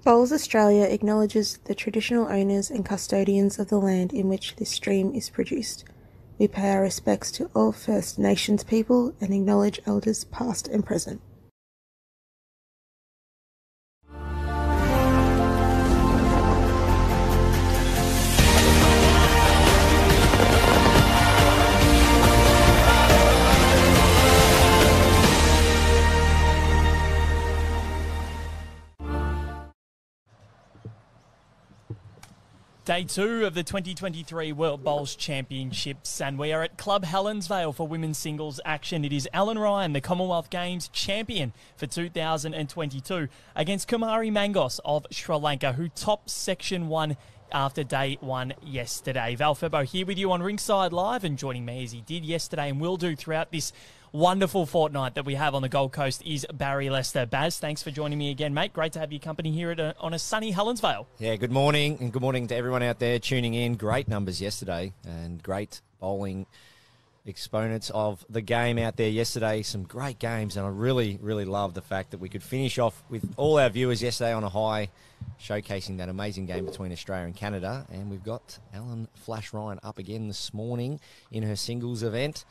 Bowls Australia acknowledges the traditional owners and custodians of the land in which this stream is produced. We pay our respects to all First Nations people and acknowledge elders past and present. Day 2 of the 2023 World Bowls Championships, and we are at Club Helensvale for women's singles action. It is Ellen Ryan, the Commonwealth Games champion for 2022, against Kumari Mangos of Sri Lanka, who topped Section 1 after day 1 yesterday. Val Febo here with you on Ringside Live, and joining me as he did yesterday and will do throughout this wonderful fortnight that we have on the Gold Coast is Barry Lester. Baz, thanks for joining me again, mate. Great to have your company here on a sunny Helensvale. Yeah, good morning, and good morning to everyone out there tuning in. Great numbers yesterday and great bowling exponents of the game out there yesterday. Some great games, and I really, really love the fact that we could finish off with all our viewers yesterday on a high, showcasing that amazing game between Australia and Canada. And we've got Ellen Flash Ryan up again this morning in her singles event.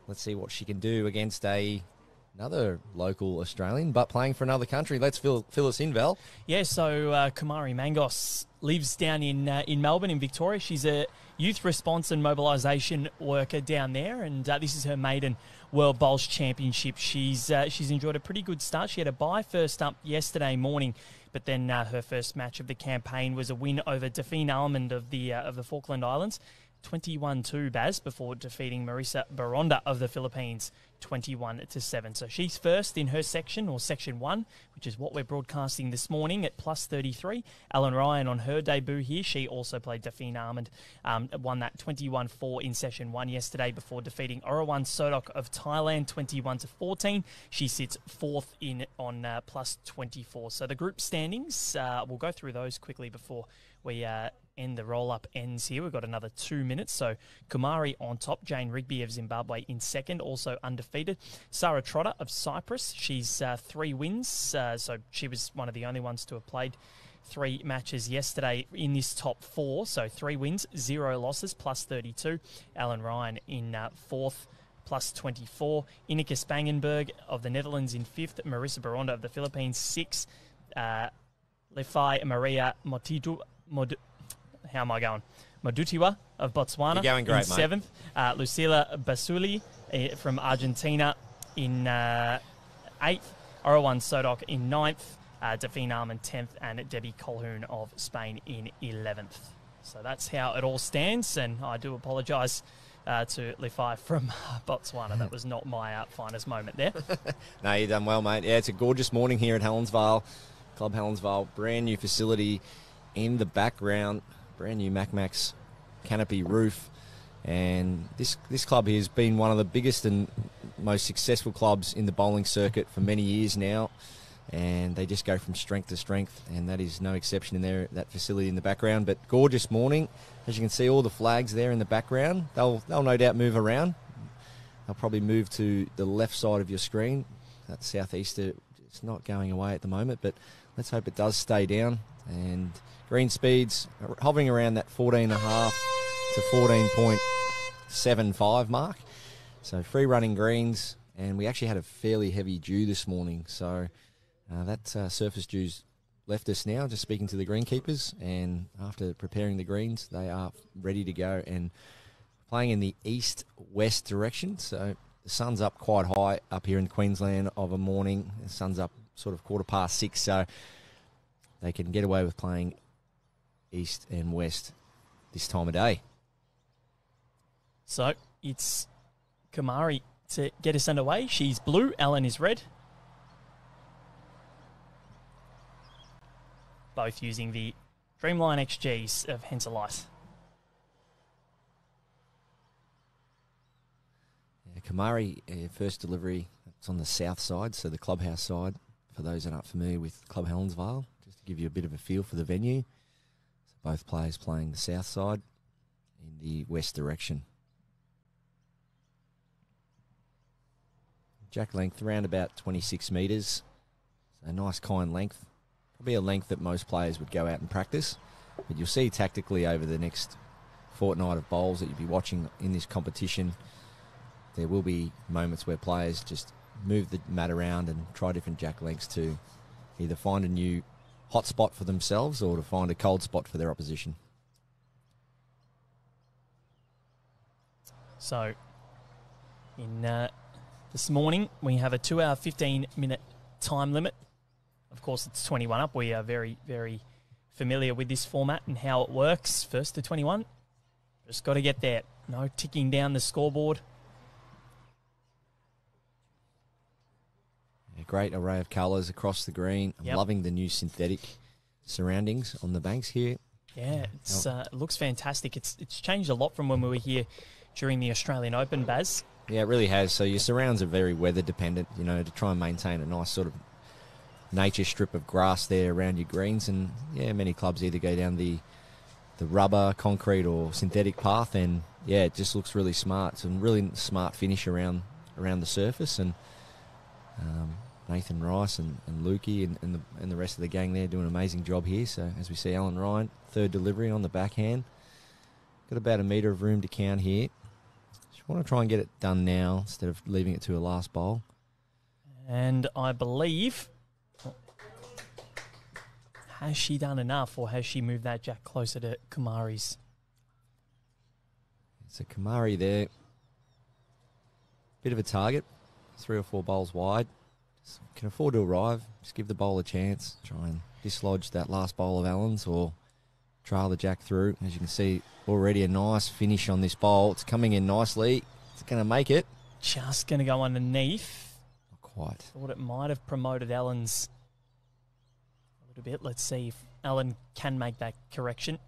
Let's see what she can do against another local Australian, but playing for another country. Let's fill us in, Val. Yeah, so Kumari Mangos lives down in Melbourne, in Victoria. She's a youth response and mobilisation worker down there, and this is her maiden World Bowls Championship. She's enjoyed a pretty good start. She had a bye first up yesterday morning, but then her first match of the campaign was a win over Delphine Almond of the Falkland Islands. 21-2, Baz, before defeating Marisa Baronda of the Philippines 21-7. So she's first in her section, or Section 1, which is what we're broadcasting this morning at plus 33. Ellen Ryan on her debut here. She also played Delphine Almond, won that 21-4 in Session 1 yesterday before defeating Orawan Sodok of Thailand 21-14. She sits fourth in on plus 24. So the group standings, we'll go through those quickly before we end the roll-up ends here. We've got another 2 minutes. So Kumari on top, Jane Rigby of Zimbabwe in second, also undefeated. Sarah Trotter of Cyprus, she's 3 wins, so she was one of the only ones to have played 3 matches yesterday in this top 4. So 3 wins, 0 losses, plus 32. Ellen Ryan in fourth, plus 24. Ineke Spangenberg of the Netherlands in fifth. Marisa Baronda of the Philippines, 6. Lefai Maria Modutiwa of Botswana. You're going great, in 7th. Lucila Basuli from Argentina in 8th. Orawan Sodok in 9th. Delphine Almond 10th. And Debbie Colhoun of Spain in 11th. So that's how it all stands. And I do apologise to Lefai from Botswana. That was not my finest moment there. No, you've done well, mate. Yeah, it's a gorgeous morning here at Helensvale. Club Helensvale, brand new facility in the background. Brand new Macmax canopy roof, and this club here has been one of the biggest and most successful clubs in the bowling circuit for many years now, and they just go from strength to strength, and that is no exception in that facility in the background. But gorgeous morning, as you can see, all the flags there in the background. They'll no doubt move around. They'll probably move to the left side of your screen. That southeaster, it's not going away at the moment, but let's hope it does stay down. And green speeds are hovering around that 14.5 to 14.75 mark. So free running greens, and we actually had a fairly heavy dew this morning. So that surface dew's left us now, just speaking to the greenkeepers. And after preparing the greens, they are ready to go and playing in the east-west direction. So the sun's up quite high up here in Queensland of a morning. The sun's up sort of 6:15, so they can get away with playing east and west this time of day. So it's Kumari to get us underway. She's blue, Ellen is red. Both using the Dreamline XGs of Henselite. Yeah, Kumari, first delivery, it's on the south side, so the clubhouse side, for those that aren't familiar with Club Helensvale, just to give you a bit of a feel for the venue. So both players playing the south side in the west direction. Jack length around about 26 metres. So a nice kind length. probably a length that most players would go out and practice. But you'll see tactically over the next fortnight of bowls that you'll be watching in this competition, there will be moments where players just move the mat around and try different jack lengths to either find a new hot spot for themselves or to find a cold spot for their opposition. So, in this morning, we have a 2-hour, 15-minute time limit. Of course, it's 21 up. We are very, very familiar with this format and how it works. First to 21. Just got to get there. No ticking down the scoreboard. A great array of colours across the green. I'm Yep. loving the new synthetic surroundings on the banks here. Yeah, it looks fantastic. It's changed a lot from when we were here during the Australian Open, Baz. Yeah, it really has. So your surrounds are very weather dependent, to try and maintain a nice sort of nature strip of grass there around your greens. And yeah, many clubs either go down the rubber, concrete or synthetic path, and yeah, it just looks really smart. It's a really smart finish around the surface, and Nathan Rice and Lukey and the rest of the gang there doing an amazing job here. So as we see, Alan Ryan, third delivery on the backhand. Got about a metre of room to count here. Just want to try and get it done now instead of leaving it to a last bowl. And I believe, has she done enough, or has she moved that jack closer to Kumari's? So Kumari there, bit of a target, 3 or 4 bowls wide. Just can afford to arrive. Just give the bowl a chance. Try and dislodge that last bowl of Allen's or trail the jack through. As you can see, already a nice finish on this bowl. It's coming in nicely. It's going to make it. Just going to go underneath. Not quite. Thought it might have promoted Allen's a little bit. Let's see if Allen can make that correction.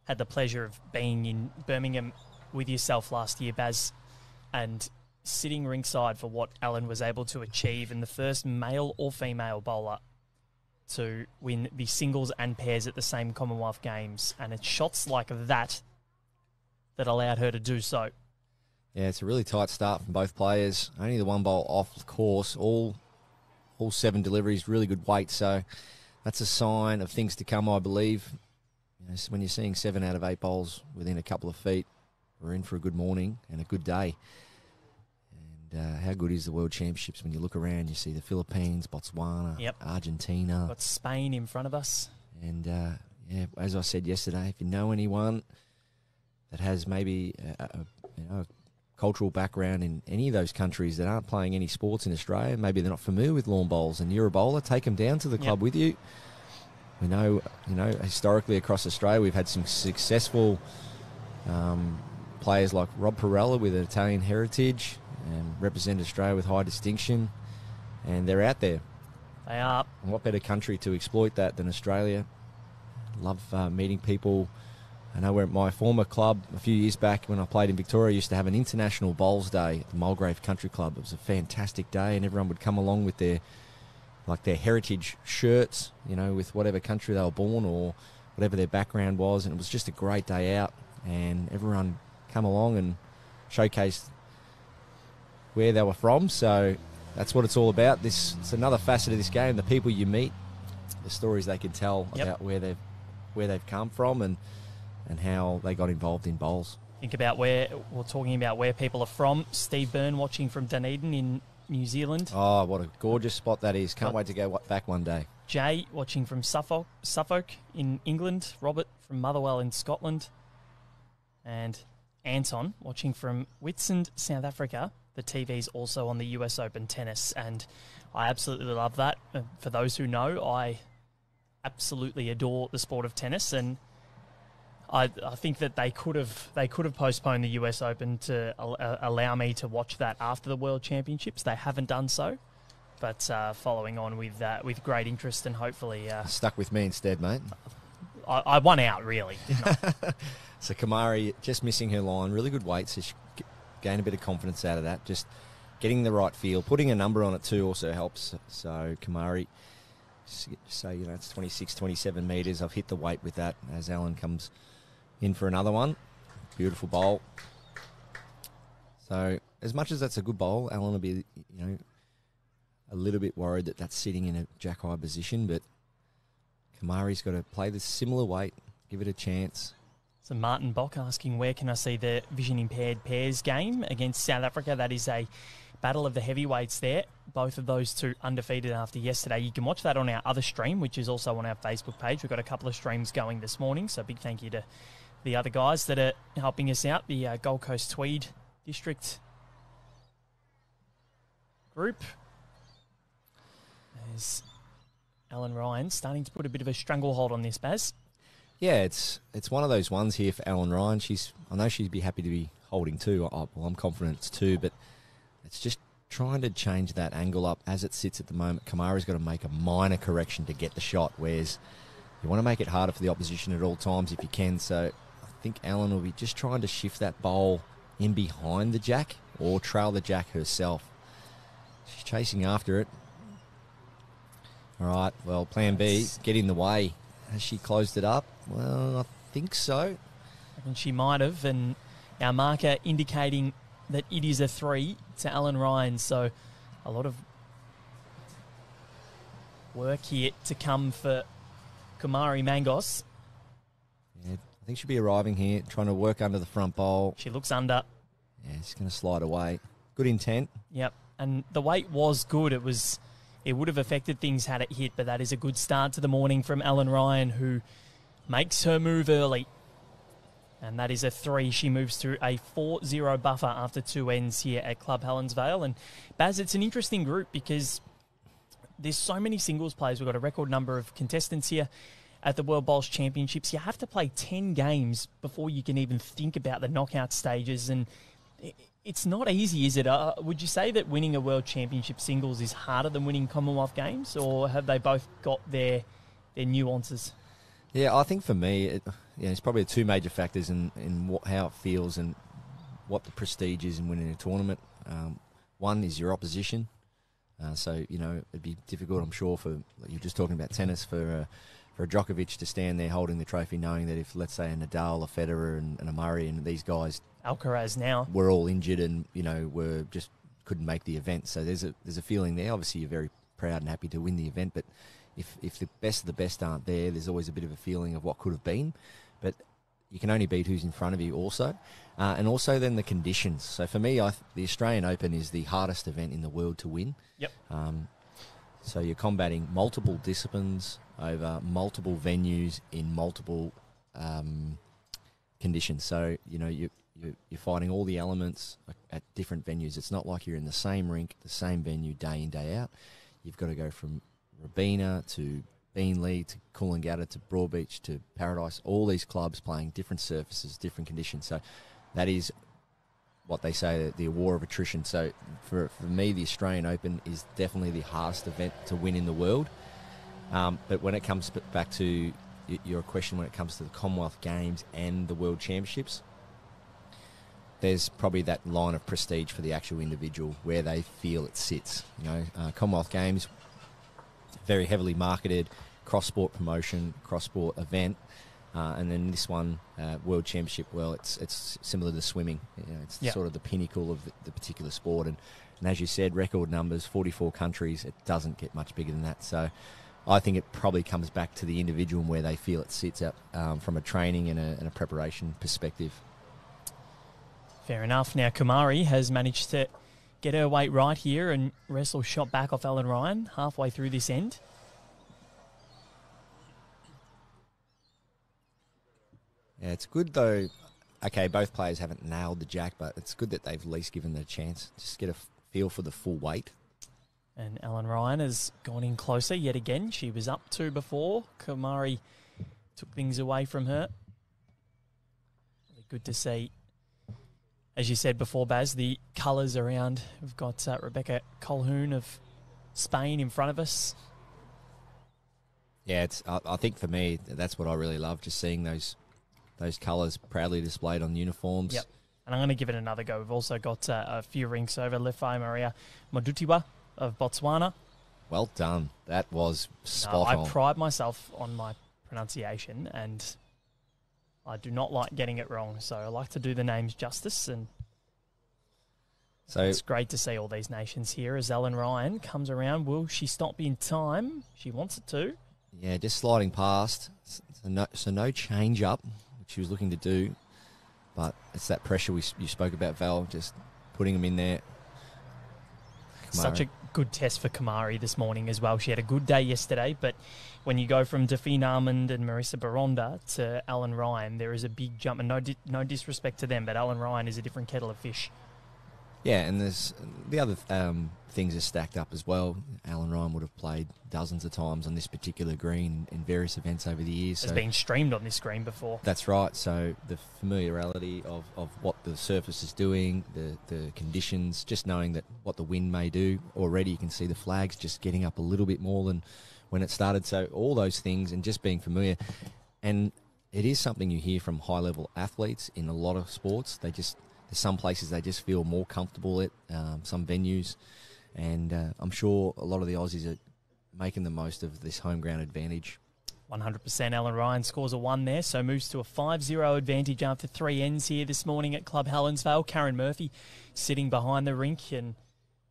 Had the pleasure of being in Birmingham with yourself last year, Baz, and sitting ringside for what Allen was able to achieve, and the first male or female bowler to win the singles and pairs at the same Commonwealth Games. And it's shots like that allowed her to do so. Yeah, it's a really tight start from both players. Only the one bowl off course. All 7 deliveries, really good weight. So that's a sign of things to come, I believe. So when you're seeing 7 out of 8 bowls within a couple of feet, we're in for a good morning and a good day. How good is the World Championships when you look around, you see the Philippines, Botswana, Yep. Argentina. Got Spain in front of us. And, yeah, as I said yesterday, if you know anyone that has maybe a cultural background in any of those countries that aren't playing any sports in Australia, maybe they're not familiar with lawn bowls and you're a bowler, take them down to the club with you. We know, historically across Australia, we've had some successful players like Rob Perella with an Italian heritage and represent Australia with high distinction, and they're out there. They are. And what better country to exploit that than Australia? Love meeting people. I know we're at my former club a few years back when I played in Victoria, I used to have an International Bowls Day at the Mulgrave Country Club. It was a fantastic day, and everyone would come along with their heritage shirts, with whatever country they were born or whatever their background was, and it was just a great day out, and everyone come along and showcased where they were from. So that's what it's all about. It's another facet of this game, the people you meet, the stories they can tell about where they've come from and how they got involved in bowls. Think about we're talking about where people are from. Steve Byrne watching from Dunedin in New Zealand. Oh, what a gorgeous spot that is. Can't wait to go back one day. Jay watching from Suffolk in England. Robert from Motherwell in Scotland. And Anton watching from Whitsunday, South Africa. The TV's also on the US Open tennis, and I absolutely love that. For those who know, I absolutely adore the sport of tennis, and I think that they could have postponed the US Open to allow me to watch that after the World Championships. They haven't done so, but following on with great interest, and hopefully stuck with me instead, mate. I won out, really, didn't I? So Kamari just missing her line, really good weight, so she gain a bit of confidence out of that. Just getting the right feel, putting a number on it too also helps. So Kamari, say it's 26, 27 metres. I've hit the weight with that as Alan comes in for another one. Beautiful bowl. So as much as that's a good bowl, Alan will be a little bit worried that that's sitting in a jack high position, but Kamari's got to play the similar weight, give it a chance. So Martin Bock asking, where can I see the vision-impaired pairs game against South Africa? That is a battle of the heavyweights there. Both of those two undefeated after yesterday. You can watch that on our other stream, which is also on our Facebook page. We've got a couple of streams going this morning, so big thank you to the other guys that are helping us out, the Gold Coast Tweed District group. There's Alan Ryan starting to put a bit of a stranglehold on this, Baz. Yeah, it's one of those ones here for Alan Ryan. I know she'd be happy to be holding two. Well, I'm confident it's two, but it's just trying to change that angle up as it sits at the moment. Kamari's got to make a minor correction to get the shot, whereas you want to make it harder for the opposition at all times if you can. So I think Alan will be just trying to shift that bowl in behind the jack or trail the jack herself. She's chasing after it. All right, well, plan B, get in the way. Has she closed it up? Well, I think so. And she might have, and our marker indicating that it is a 3 to Alan Ryan. So a lot of work here to come for Kumari Mangos. Yeah, I think she'll be arriving here, trying to work under the front bowl. She looks under. Yeah, she's going to slide away. Good intent. Yep, and the weight was good. It would have affected things had it hit, but that is a good start to the morning from Alan Ryan, who makes her move early. And that is a 3. She moves to a 4-0 buffer after 2 ends here at Club Helensvale. And Baz, it's an interesting group because there's so many singles players. We've got a record number of contestants here at the World Bowls Championships. You have to play 10 games before you can even think about the knockout stages. And it's not easy, is it? Would you say that winning a World Championship singles is harder than winning Commonwealth Games, or have they both got their nuances? Yeah, I think for me, it's probably two major factors in how it feels and what the prestige is in winning a tournament. One is your opposition. So, it'd be difficult, I'm sure, you're just talking about tennis, for a Djokovic to stand there holding the trophy, knowing that if, let's say, a Nadal, a Federer, and a Murray, and these guys, Alcaraz now, were all injured and were just couldn't make the event. So there's a feeling there. Obviously, you're very proud and happy to win the event, but if the best of the best aren't there, there's always a bit of a feeling of what could have been. But you can only beat who's in front of you also. And also then the conditions. So for me, the Australian Open is the hardest event in the world to win. Yep. So you're combating multiple disciplines over multiple venues in multiple conditions. So, you're fighting all the elements at different venues. It's not like you're in the same rink, the same venue day in, day out. You've got to go from Robina to Beanley to Coolangatta to Broadbeach to Paradise, all these clubs playing different surfaces, different conditions. So that is what they say, the war of attrition. So for me, the Australian Open is definitely the hardest event to win in the world. But when it comes back to your question, when it comes to the Commonwealth Games and the World Championships, there's probably that line of prestige for the actual individual where they feel it sits. Commonwealth Games, very heavily marketed, cross-sport promotion, cross-sport event. And then this one, World Championship, well, it's similar to swimming. It's sort of the pinnacle of the particular sport. And as you said, record numbers, 44 countries. It doesn't get much bigger than that. So I think it probably comes back to the individual and where they feel it sits at from a training and a preparation perspective. Fair enough. Now, Kumari has managed to get her weight right here and wrestle shot back off Alan Ryan halfway through this end. Yeah, it's good though. Okay, both players haven't nailed the jack, but it's good that they've at least given it a chance. Just get a feel for the full weight. And Alan Ryan has gone in closer yet again. She was up 2 before. Kumari took things away from her. Really good to see. As you said before, Baz, the colours around. We've got Rebecca Colhoun of Spain in front of us. Yeah, I think for me, that's what I really love, just seeing those colours proudly displayed on uniforms. Yep. And I'm going to give it another go. We've also got a few rinks over. Lefai Maria Modutiwa of Botswana. Well done. That was spot on. I pride myself on my pronunciation, and I do not like getting it wrong. So I like to do the names justice, and so it's great to see all these nations here as Ellen Ryan comes around. Will she stop in time? She wants it to. Yeah, just sliding past. So no change up, which she was looking to do. But it's that pressure you spoke about, Val, just putting them in there. Such a good test for Kamari this morning as well. She had a good day yesterday, but when you go from Delphine Armand and Marissa Baronda to Alan Ryan, there is a big jump. And no disrespect to them, but Alan Ryan is a different kettle of fish. Yeah, and there's the other things are stacked up as well. Alan Ryan would have played dozens of times on this particular green in various events over the years. It's been streamed on this green before. That's right. So the familiarity of what the surface is doing, the conditions, just knowing that what the wind may do. Already you can see the flags just getting up a little bit more than when it started. So all those things and just being familiar. And it is something you hear from high-level athletes in a lot of sports. There's some places they just feel more comfortable at, some venues. And I'm sure a lot of the Aussies are making the most of this home ground advantage. 100%. Alan Ryan scores a 1 there, so moves to a 5-0 advantage after 3 ends here this morning at Club Helensvale. Karen Murphy sitting behind the rink and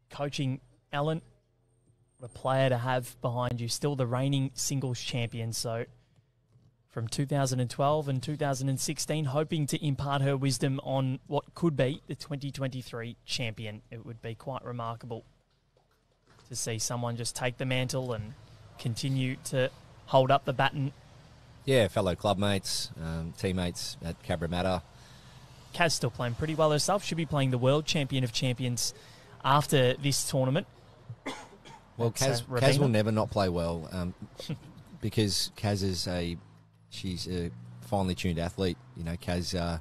coaching Alan. What a player to have behind you. Still the reigning singles champion, so from 2012 and 2016, hoping to impart her wisdom on what could be the 2023 champion. It would be quite remarkable to see someone just take the mantle and continue to hold up the baton. Yeah, fellow clubmates, teammates at Cabramatta. Kaz still playing pretty well herself. She'll be playing the World Champion of Champions after this tournament. Well, Kaz will never not play well because Kaz is she's a finely tuned athlete. You know, Kaz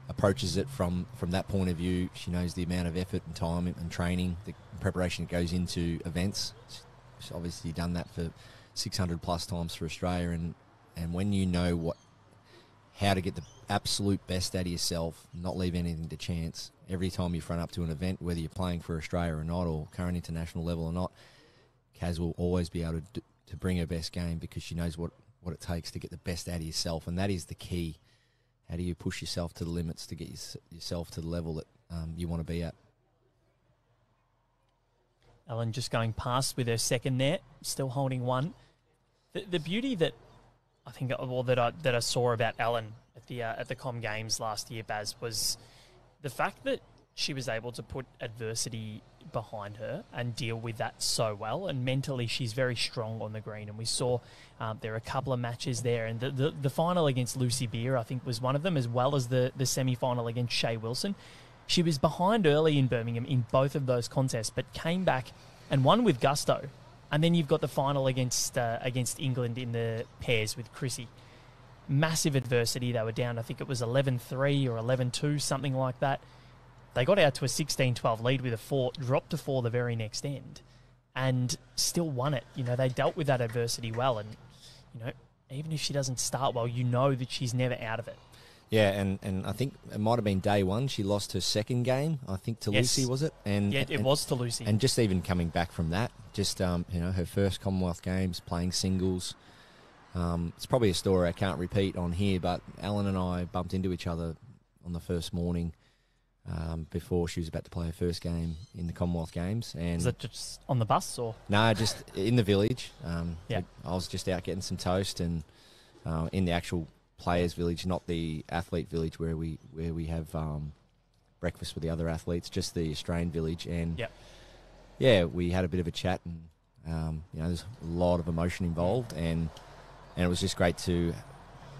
approaches it from that point of view. She knows the amount of effort and time and training, the preparation that goes into events. She's obviously done that for 600 plus times for Australia, and when you know how to get the absolute best out of yourself, not leave anything to chance, every time you front up to an event, whether you're playing for Australia or not, or current international level or not, Kaz will always be able to bring her best game because she knows what it takes to get the best out of yourself, and that is the key. How do you push yourself to the limits to get yourself to the level that you want to be at? Ellen just going past with her second there, still holding 1. The beauty that I think, well, that I saw about Ellen at the Com Games last year, Baz, was the fact that she was able to put adversity behind her and deal with that so well, and mentally she's very strong on the green. And we saw there are a couple of matches there, and the final against Lucy Beer, I think, was one of them, as well as the semi-final against Shea Wilson. She was behind early in Birmingham in both of those contests, but came back and won with gusto. And then you've got the final against England in the pairs with Chrissy. Massive adversity. They were down, I think it was 11-3 or 11-2, something like that. They got out to a 16-12 lead with a 4, dropped to 4 the very next end, and still won it. You know, they dealt with that adversity well, and, you know, even if she doesn't start well, you know that she's never out of it. Yeah, and I think it might have been day one. She lost her second game, I think, to Lucy, was it? It was to Lucy. And just even coming back from that, just, her first Commonwealth Games, playing singles. It's probably a story I can't repeat on here, but Alan and I bumped into each other on the first morning before she was about to play her first game in the Commonwealth Games. And was it just on the bus or? No, just in the village. Yeah. I was just out getting some toast and in the actual players' village, not the athlete village where we have breakfast with the other athletes, just the Australian village. And yeah, we had a bit of a chat, and there's a lot of emotion involved, and it was just great to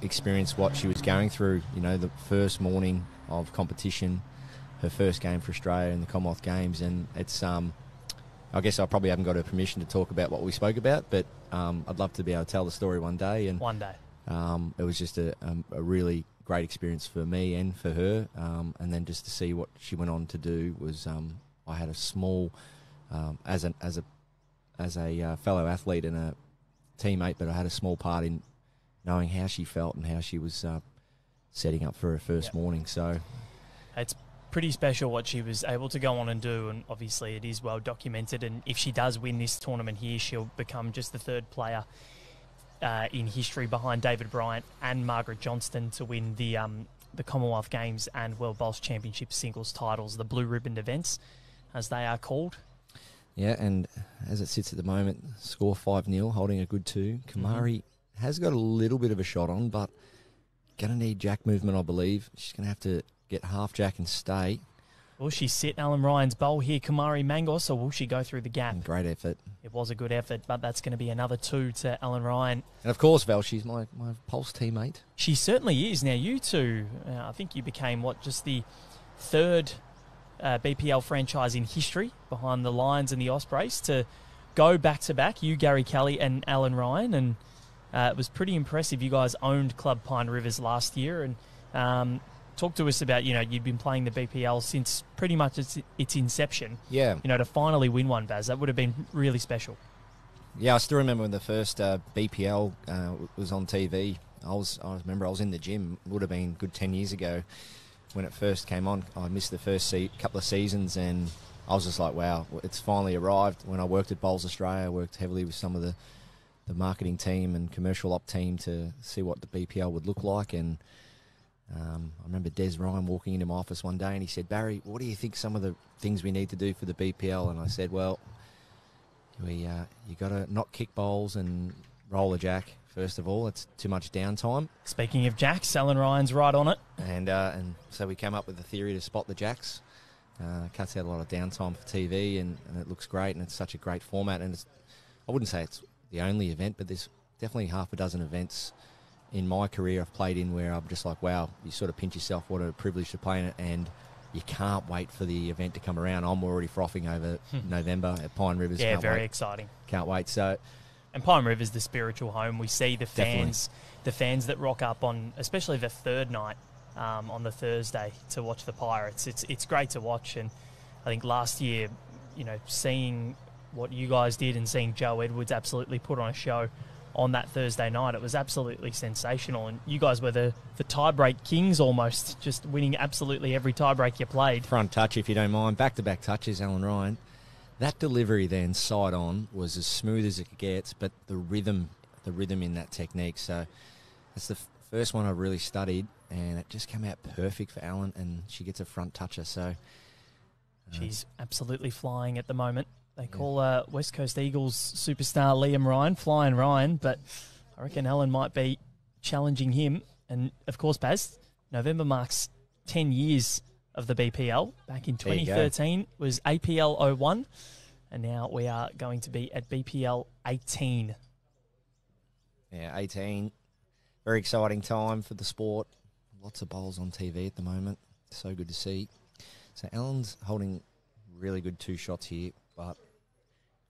experience what she was going through. You know, the first morning of competition, her first game for Australia in the Commonwealth Games, and it's I guess I probably haven't got her permission to talk about what we spoke about, but I'd love to be able to tell the story one day. And one day. It was just a really great experience for me and for her, and then just to see what she went on to do was I had a small as a fellow athlete and a teammate, but I had a small part in knowing how she felt and how she was setting up for her first morning. So it's pretty special what she was able to go on and do, and obviously it is well documented, and if she does win this tournament here, she'll become just the third player in history behind David Bryant and Margaret Johnston to win the Commonwealth Games and World Bowls Championship singles titles, the blue ribbon events, as they are called. Yeah, and as it sits at the moment, score 5-0, holding a good 2. Kamari has got a little bit of a shot on, but going to need jack movement, I believe. She's going to have to get half jack and stay. Will she sit Alan Ryan's bowl here, Kamari Mangos, or will she go through the gap? Great effort. It was a good effort, but that's going to be another 2 to Alan Ryan. And of course, Val, she's my Pulse teammate. She certainly is. Now, you two, I think you became, just the third BPL franchise in history behind the Lions and the Ospreys to go back-to-back, you, Gary Kelly, and Alan Ryan, and it was pretty impressive. You guys owned Club Pine Rivers last year, and talk to us about, you'd been playing the BPL since pretty much its inception. Yeah. To finally win one, Baz, that would have been really special. Yeah, I still remember when the first BPL was on TV. I remember I was in the gym. It would have been a good 10 years ago when it first came on. I missed the first couple of seasons, and I was just like, wow, it's finally arrived. When I worked at Bowls Australia, I worked heavily with some of the marketing team and commercial op team to see what the BPL would look like, and I remember Des Ryan walking into my office one day and he said, Barry, what do you think some of the things we need to do for the BPL? And I said, well, you got to not kick bowls and roll a jack, first of all. It's too much downtime. Speaking of jacks, Alan Ryan's right on it. And so we came up with a theory to spot the jacks. Cuts out a lot of downtime for TV, and it looks great, and it's such a great format. And I wouldn't say it's the only event, but there's definitely half a dozen events in my career I've played in where I'm just like, wow, you sort of pinch yourself, what a privilege to play in it, and you can't wait for the event to come around. I'm already frothing over November at Pine Rivers. Yeah, very exciting. Can't wait. And Pine River's the spiritual home. We see the fans, that rock up on, especially the third night on the Thursday to watch the Pirates. It's great to watch, and I think last year, seeing what you guys did and seeing Joe Edwards absolutely put on a show on that Thursday night, it was absolutely sensational, and you guys were the tie-break kings almost, just winning absolutely every tie-break you played. Front touch, if you don't mind. Back-to-back touches, Alan Ryan. That delivery then, side on, was as smooth as it gets, but the rhythm in that technique. So that's the first one I really studied, and it just came out perfect for Alan, and she gets a front toucher. So she's absolutely flying at the moment. They call West Coast Eagles superstar Liam Ryan Flying Ryan, but I reckon Alan might be challenging him. And, of course, Baz, November marks 10 years of the BPL. Back in 2013 was APL 01, and now we are going to be at BPL 18. Yeah, 18. Very exciting time for the sport. Lots of bowls on TV at the moment. So good to see. So Alan's holding really good 2 shots here, but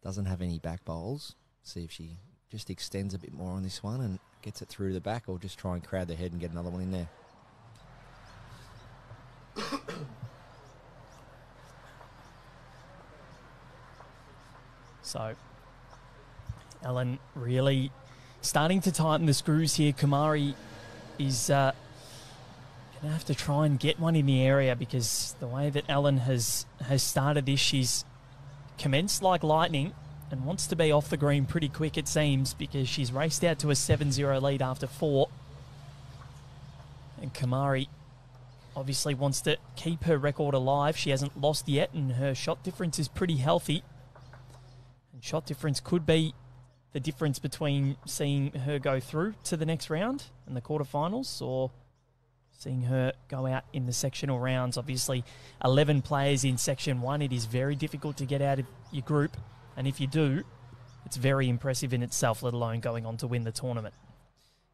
doesn't have any back bowls. See if she just extends a bit more on this one and gets it through the back, or just try and crowd the head and get another one in there. So Alan really starting to tighten the screws here. Kamari is going to have to try and get one in the area, because the way that Alan has started this, she's commenced like lightning and wants to be off the green pretty quick, it seems, because she's raced out to a 7-0 lead after 4. And Kamari obviously wants to keep her record alive. She hasn't lost yet, and her shot difference is pretty healthy. And shot difference could be the difference between seeing her go through to the next round in the quarterfinals, or seeing her go out in the sectional rounds. Obviously, 11 players in Section 1. It is very difficult to get out of your group. And if you do, it's very impressive in itself, let alone going on to win the tournament.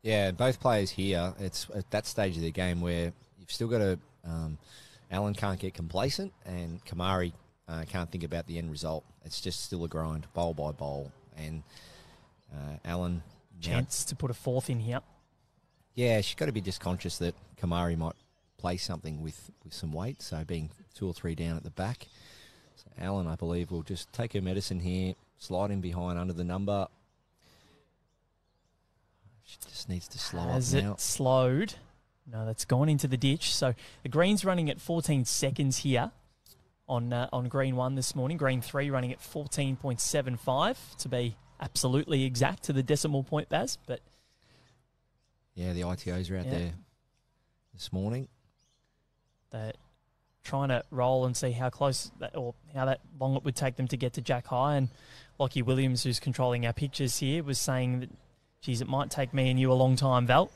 Yeah, both players here, it's at that stage of the game where you've still got to... Alan can't get complacent, and Kamari can't think about the end result. It's just still a grind, bowl by bowl. And Alan... Chance to put a 4th in here. Yeah, she's got to be just conscious that Kamari might play something with some weight, so being 2 or 3 down at the back. So Alan, I believe, will just take her medicine here, slide in behind under the number. She just needs to slow up now. Has it slowed? No, that's gone into the ditch. So the green's running at 14 seconds here on green 1 this morning. Green 3 running at 14.75 to be absolutely exact to the decimal point, Baz, but... Yeah, the ITOs are out there this morning. They're trying to roll and see how close or how that long it would take them to get to Jack High. And Lockie Williams, who's controlling our pictures here, was saying that, geez, it might take me and you a long time, Val.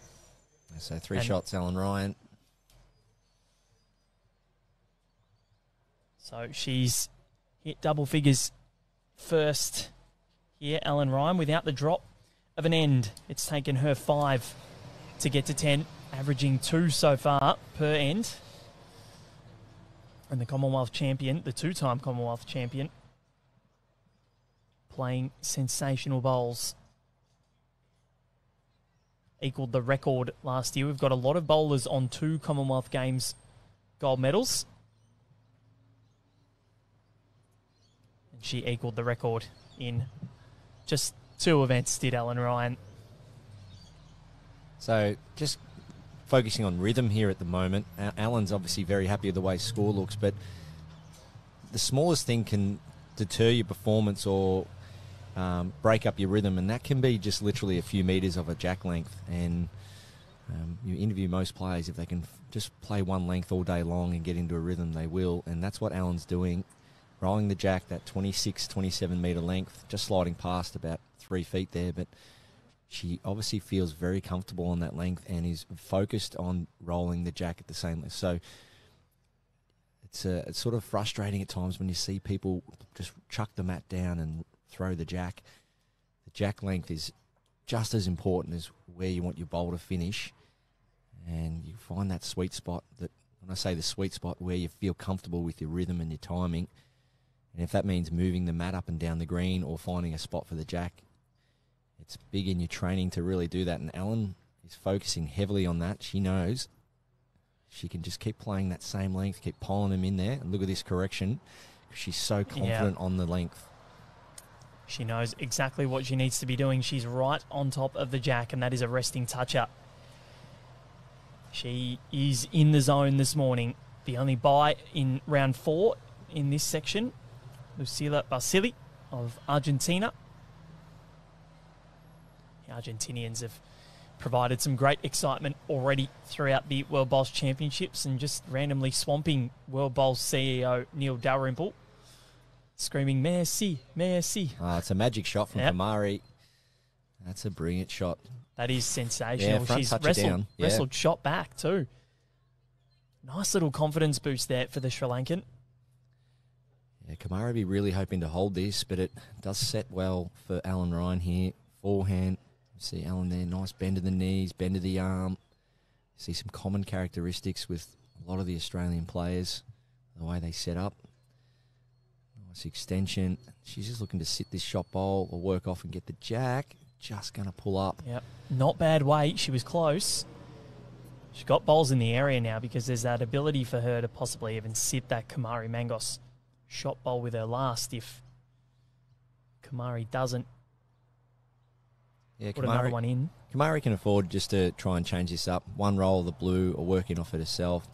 So 3 shots, Alan Ryan. So she's hit double figures first here, Ellen Ryan, without the drop of an end. It's taken her 5 to get to 10, averaging 2 so far per end. And the Commonwealth champion, the 2-time Commonwealth champion, playing sensational bowls. Equalled the record last year. We've got a lot of bowlers on 2 Commonwealth Games gold medals. And she equalled the record in just 2 events, did Ellen Ryan. So just focusing on rhythm here at the moment. Alan's obviously very happy with the way score looks, but the smallest thing can deter your performance or break up your rhythm, and that can be just literally a few metres of a jack length. And you interview most players, if they can just play one length all day long and get into a rhythm, they will. And that's what Alan's doing, rolling the jack that 26, 27 metre length, just sliding past about 3 feet there. But she obviously feels very comfortable on that length and is focused on rolling the jack at the same length. So it's sort of frustrating at times when you see people just chuck the mat down and throw the jack. The jack length is just as important as where you want your bowl to finish, and you find that sweet spot. That when I say the sweet spot, where you feel comfortable with your rhythm and your timing, and if that means moving the mat up and down the green or finding a spot for the jack, it's big in your training to really do that. And Ellen is focusing heavily on that. She knows she can just keep playing that same length, keep piling them in there, and look at this correction. She's so confident on the length. She knows exactly what she needs to be doing. She's right on top of the jack, and that is a resting touch-up. She is in the zone this morning. The only bye in round 4 in this section, Lucila Basili of Argentina. The Argentinians have provided some great excitement already throughout the World Bowls Championships, and just randomly swamping World Bowls CEO Neil Dalrymple, screaming, "Merci, merci." It's a magic shot from Kamari. That's a brilliant shot. That is sensational. Yeah, She's down. wrestled shot back too. Nice little confidence boost there for the Sri Lankan. Yeah, Kamari be really hoping to hold this, but it does set well for Alan Ryan here. Forehand. See Alan there, nice bend of the knees, bend of the arm. See some common characteristics with a lot of the Australian players, the way they set up. Nice extension. She's just looking to sit this shot bowl or work off and get the jack. Just going to pull up. Yep. Not bad weight. She was close. She's got bowls in the area now because there's that ability for her to possibly even sit that Kamari Mangos shot bowl with her last if Kamari doesn't put another one in. Kamari can afford just to try and change this up. One roll of the blue or working off it herself.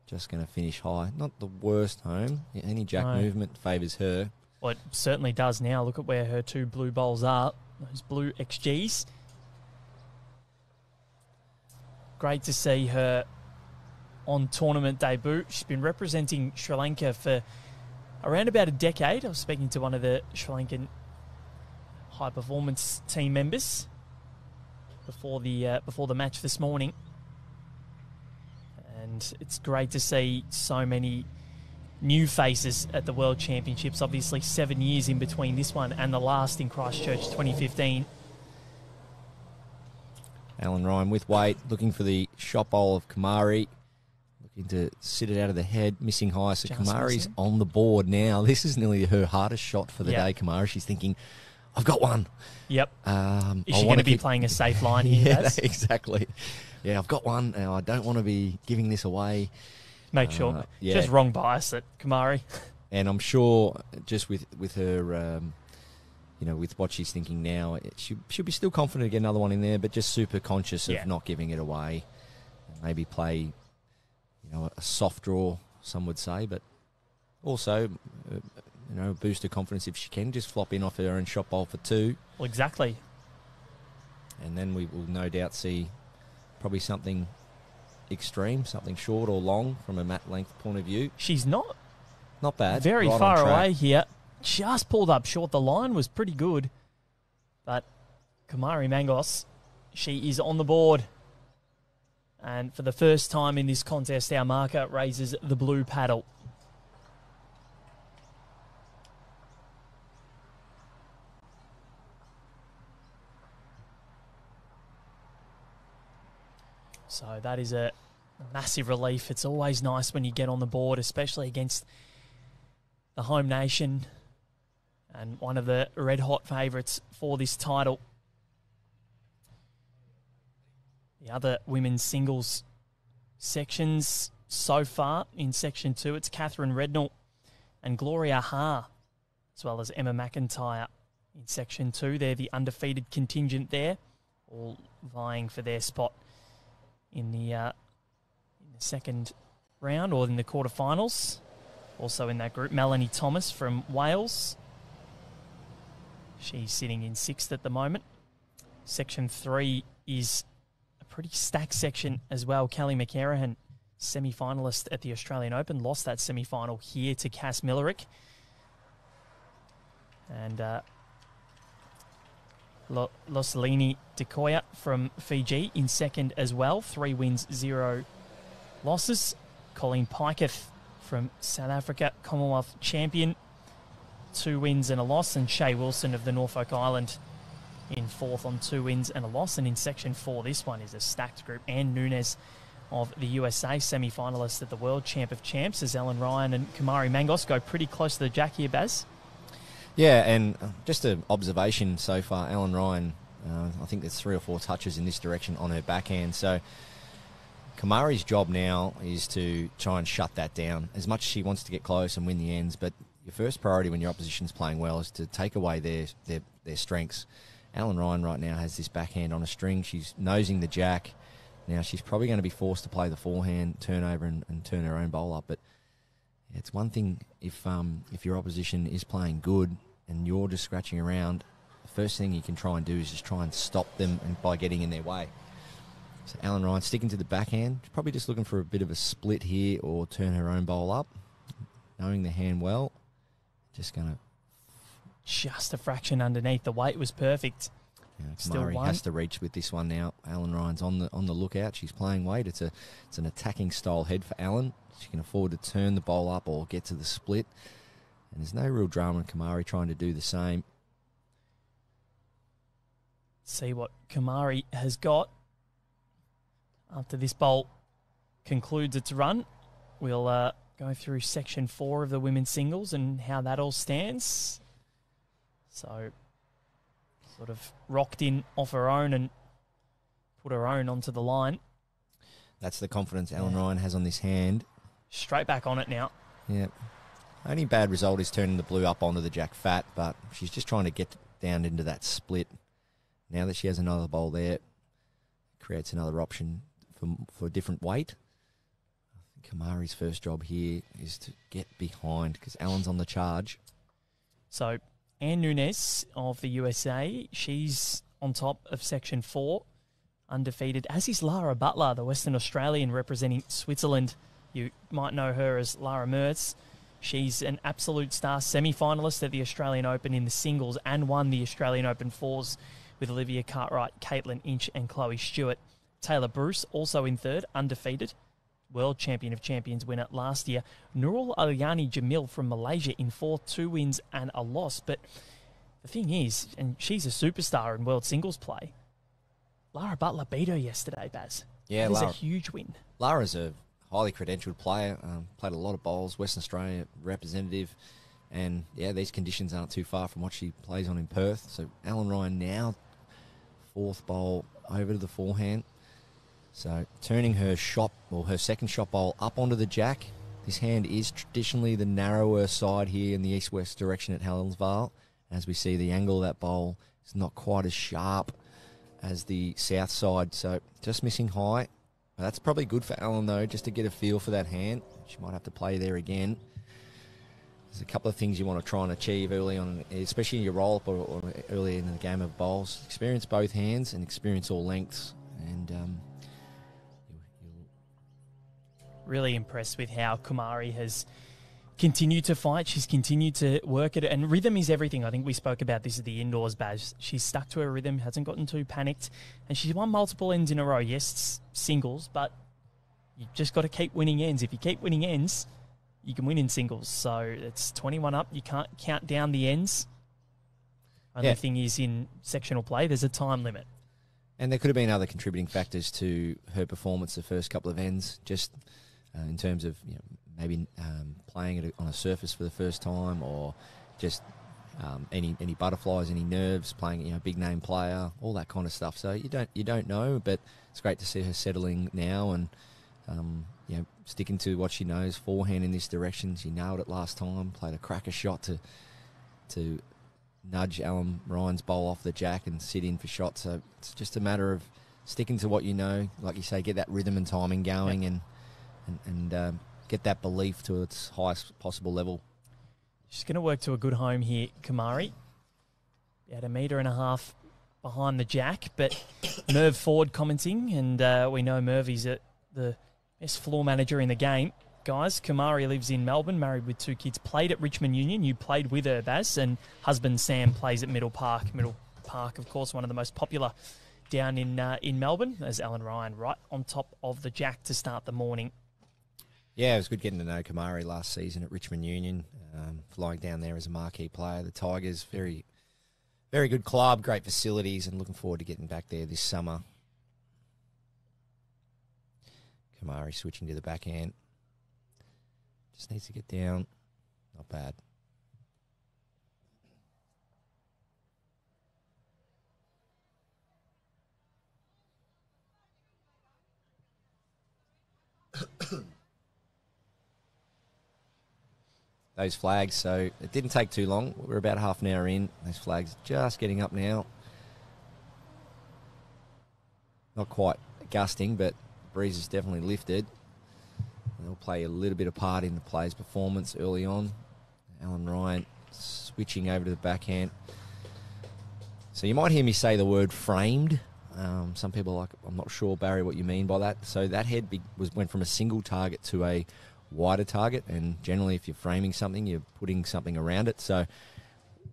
Just going to finish high. Not the worst home. Any jack movement favours her. Well, it certainly does now. Look at where her 2 blue bowls are. Those blue XGs. Great to see her on tournament debut. She's been representing Sri Lanka for around about a decade. I was speaking to one of the Sri Lankan high performance team members before the match this morning. And it's great to see so many new faces at the World Championships. Obviously 7 years in between this one and the last in Christchurch 2015. Alan Ryan with weight, looking for the shot bowl of Kamari. Looking to sit it out of the head, missing high. So Kamari's on the board now. This is nearly her hardest shot for the day, Kamari. She's thinking, I've got one. Yep. Is she going to be playing a safe line here? Yeah, exactly. Yeah, I've got one. Now I don't want to be giving this away. Make sure. Just wrong bias at Kamari. And I'm sure just with her, with what she's thinking now, she'll be still confident to get another one in there, but just super conscious of not giving it away. Maybe play, a soft draw, some would say, but also, boost her confidence if she can. Just flop in off her own shot bowl for 2. Well, exactly. And then we will no doubt see probably something extreme, something short or long from a mat length point of view. She's not bad. very right far on track. away here. Just pulled up short. The line was pretty good. But Kamari Mangos, she is on the board. And for the first time in this contest, our marker raises the blue paddle. So that is a massive relief. It's always nice when you get on the board, especially against the home nation and one of the red-hot favourites for this title. The other women's singles sections so far in Section 2, it's Catherine Rednall and Gloria Ha, as well as Emma McIntyre in Section 2. They're the undefeated contingent there, all vying for their spot in the second round or in the quarterfinals. Also in that group, Melanie Thomas from Wales. She's sitting in 6th at the moment. Section 3 is a pretty stacked section as well. Kelly McCarahan, semi-finalist at the Australian Open, lost that semi-final here to Cass Millerick. And Loselini Dekoya from Fiji in second as well. 3 wins, 0 losses. Colleen Piketh from South Africa, Commonwealth champion. 2 wins and a loss. And Shay Wilson of the Norfolk Island in 4th on 2 wins and a loss. And in Section 4, this one is a stacked group. Anne Nunes of the USA, semi-finalist at the World Champ of Champs, as Ellen Ryan and Kamari Mangos go pretty close to the jack here, Baz. Yeah, and just an observation so far, Ellen Ryan, I think there's 3 or 4 touches in this direction on her backhand. So Kamari's job now is to try and shut that down. As much as she wants to get close and win the ends, but your first priority when your opposition's playing well is to take away their strengths. Ellen Ryan right now has this backhand on a string. She's nosing the jack. Now she's probably going to be forced to play the forehand turnover and turn her own bowl up, but it's one thing if your opposition is playing good and you're just scratching around, the first thing you can try and do is just try and stop them and by getting in their way. So Ellen Ryan sticking to the backhand, probably just looking for a bit of a split here or turn her own bowl up, knowing the hand well. Just a fraction underneath. The weight was perfect. Yeah, Kamari has to reach with this one now. Ellen Ryan's on the lookout. She's playing weight. It's an attacking style head for Ellen. She can afford to turn the bowl up or get to the split. And there's no real drama in Kamari trying to do the same. See what Kamari has got. After this bowl concludes its run, we'll go through Section 4 of the women's singles and how that all stands. So, sort of rocked in off her own and put her own onto the line. That's the confidence Ellen Ryan has on this hand. Straight back on it now. Yeah. Only bad result is turning the blue up onto the jack fat, but she's just trying to get down into that split. Now that she has another bowl there, it creates another option for a different weight. I think Kamari's first job here is to get behind because Ellen's on the charge. So Anne Nunes of the USA, she's on top of Section 4, undefeated, as is Lara Butler, the Western Australian representing Switzerland. You might know her as Lara Mertz. She's an absolute star, semi-finalist at the Australian Open in the singles and won the Australian Open fours with Olivia Cartwright, Caitlin Inch and Chloe Stewart. Taylor Bruce, also in 3rd, undefeated. World Champion of Champions winner last year. Nurul Aliani Jamil from Malaysia in 4th, 2 wins and a loss. But the thing is, and she's a superstar in world singles play, Lara Butler beat her yesterday, Baz. Yeah, it is a huge win. Lara's a highly credentialed player, played a lot of bowls, Western Australia representative, and yeah, these conditions aren't too far from what she plays on in Perth. So Ellen Ryan now 4th bowl over to the forehand. So turning her shot, or her second shot bowl up onto the jack. This hand is traditionally the narrower side here in the east-west direction at Helensvale. As we see, the angle of that bowl is not quite as sharp as the south side, so just missing high. That's probably good for Ellen, though, just to get a feel for that hand. She might have to play there again. There's a couple of things you want to try and achieve early on, especially in your roll-up or early in the game of bowls. Experience both hands and experience all lengths. And you'll really impressed with how Kumari has continued to fight. She's continued to work at it. And rhythm is everything. I think we spoke about this at the indoors, Baz. She's stuck to her rhythm, hasn't gotten too panicked. And she's won multiple ends in a row. Yes, it's singles, but you just got to keep winning ends. If you keep winning ends, you can win in singles. So it's 21 up. You can't count down the ends. Only thing is in sectional play, there's a time limit. And there could have been other contributing factors to her performance the first couple of ends, just in terms of maybe playing it on a surface for the first time, or just any butterflies, any nerves, playing big name player, all that kind of stuff. So you don't know, but it's great to see her settling now and sticking to what she knows. Forehand in this direction, she nailed it last time. Played a cracker shot to nudge Alan Ryan's bowl off the jack and sit in for shots. So it's just a matter of sticking to what you know, like you say, get that rhythm and timing going, and get that belief to its highest possible level. She's going to work to a good home here, Kumari. About 1.5 meters behind the jack, but Merv Ford commenting, and we know Merv is the best floor manager in the game. Guys, Kumari lives in Melbourne, married with 2 kids, played at Richmond Union. You played with her, Baz, and husband Sam plays at Middle Park. Middle Park, of course, one of the most popular down in Melbourne. There's Alan Ryan right on top of the jack to start the morning. Yeah, it was good getting to know Kumari last season at Richmond Union, flying down there as a marquee player. The Tigers, very, very good club, great facilities, and looking forward to getting back there this summer. Kumari switching to the backhand. Just needs to get down. Not bad. Those flags, so it didn't take too long. We're about half an hour in. Those flags just getting up now. Not quite gusting, but the breeze has definitely lifted. They'll play a little bit of part in the player's performance early on. Alan Ryan switching over to the backhand. So you might hear me say the word framed. Some people are like, I'm not sure, Barry, what you mean by that. So that head went from a single target to a wider target, and generally if you're framing something, you're putting something around it. So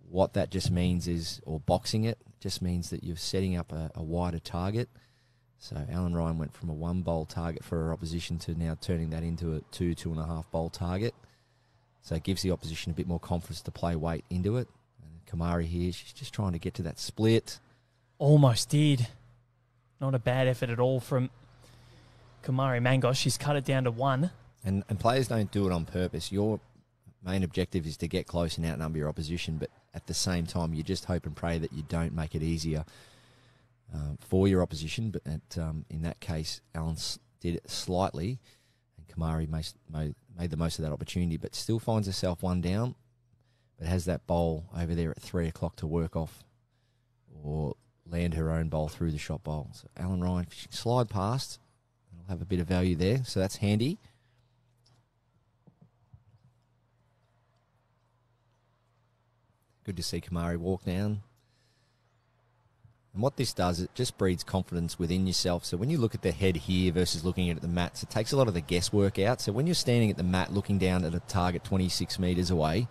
what that just means is, or boxing it, just means that you're setting up a wider target. So Alan Ryan went from a 1-bowl target for her opposition to now turning that into a 2.5-bowl target. So it gives the opposition a bit more confidence to play weight into it. And Kumari here, she's just trying to get to that split. Almost did. Not a bad effort at all from Kumari Mangos. She's cut it down to 1. And players don't do it on purpose. Your main objective is to get close and outnumber your opposition, but at the same time, you just hope and pray that you don't make it easier for your opposition. But in that case, Alan did it slightly, and Kumari made the most of that opportunity, but still finds herself 1 down, but has that bowl over there at 3 o'clock to work off or land her own bowl through the shot bowl. So Alan Ryan, if she can slide past, it'll have a bit of value there, so that's handy. Good to see Kumari walk down. And what this does, it just breeds confidence within yourself. So when you look at the head here versus looking at the mats, it takes a lot of the guesswork out. So when you're standing at the mat looking down at a target 26 metres away,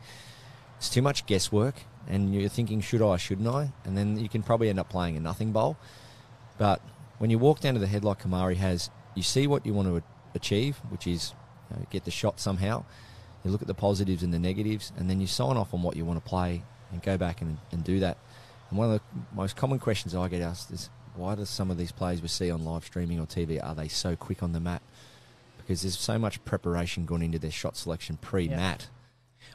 it's too much guesswork, and you're thinking, should I, shouldn't I? And then you can probably end up playing a nothing bowl. But when you walk down to the head like Kumari has, you see what you want to achieve, which is get the shot somehow. You look at the positives and the negatives, and then you sign off on what you want to play and go back and do that. And one of the most common questions I get asked is, why do some of these players we see on live streaming or TV, are they so quick on the mat? Because there's so much preparation gone into their shot selection pre-mat.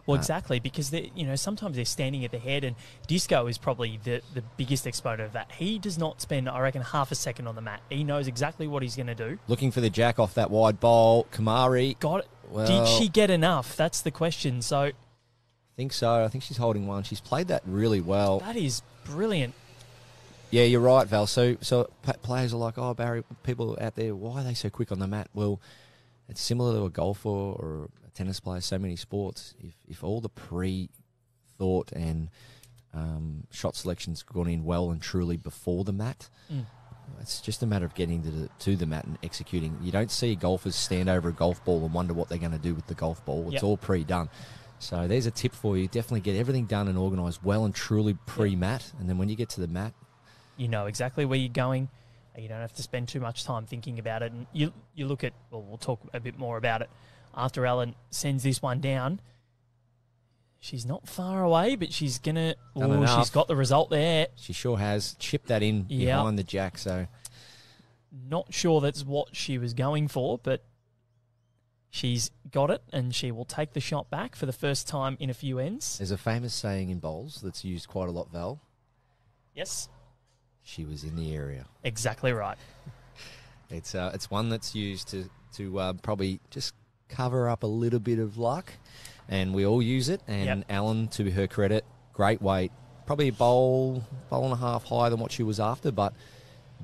Well, exactly, because sometimes they're standing at the head, and Disco is probably the biggest exponent of that. He does not spend, I reckon, half a second on the mat. He knows exactly what he's going to do. Looking for the jack off that wide bowl. Kumari. Got it. Well, did she get enough? That's the question. So, I think so. I think she's holding 1. She's played that really well. That is brilliant. Yeah, you're right, Val. So players are like, oh, Barry, people out there, why are they so quick on the mat? Well, it's similar to a golfer or a tennis player, so many sports. If all the pre-thought and shot selection's gone in well and truly before the mat, It's just a matter of getting to the mat and executing. You don't see golfers stand over a golf ball and wonder what they're going to do with the golf ball. It's all pre-done. So there's a tip for you. Definitely get everything done and organised well and truly pre-mat. And then when you get to the mat, you know exactly where you're going. You don't have to spend too much time thinking about it. And you look at, well, we'll talk a bit more about it after Ellen sends this one down. She's not far away, but she's going to... Oh, she's got the result there. She sure has. Chipped that in behind the jack, so... Not sure that's what she was going for, but she's got it, and she will take the shot back for the first time in a few ends. There's a famous saying in bowls that's used quite a lot, Val. Yes. She was in the area. Exactly right. It's one that's used to probably just cover up a little bit of luck, and we all use it. And Ellen, to her credit, great weight, probably a bowl and a half higher than what she was after, but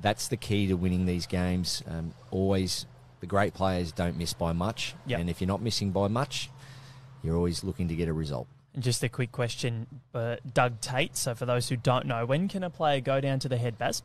that's the key to winning these games. Always, the great players don't miss by much, and if you're not missing by much, you're always looking to get a result. And just a quick question, Doug Tate. So for those who don't know, when can a player go down to the head, Baz?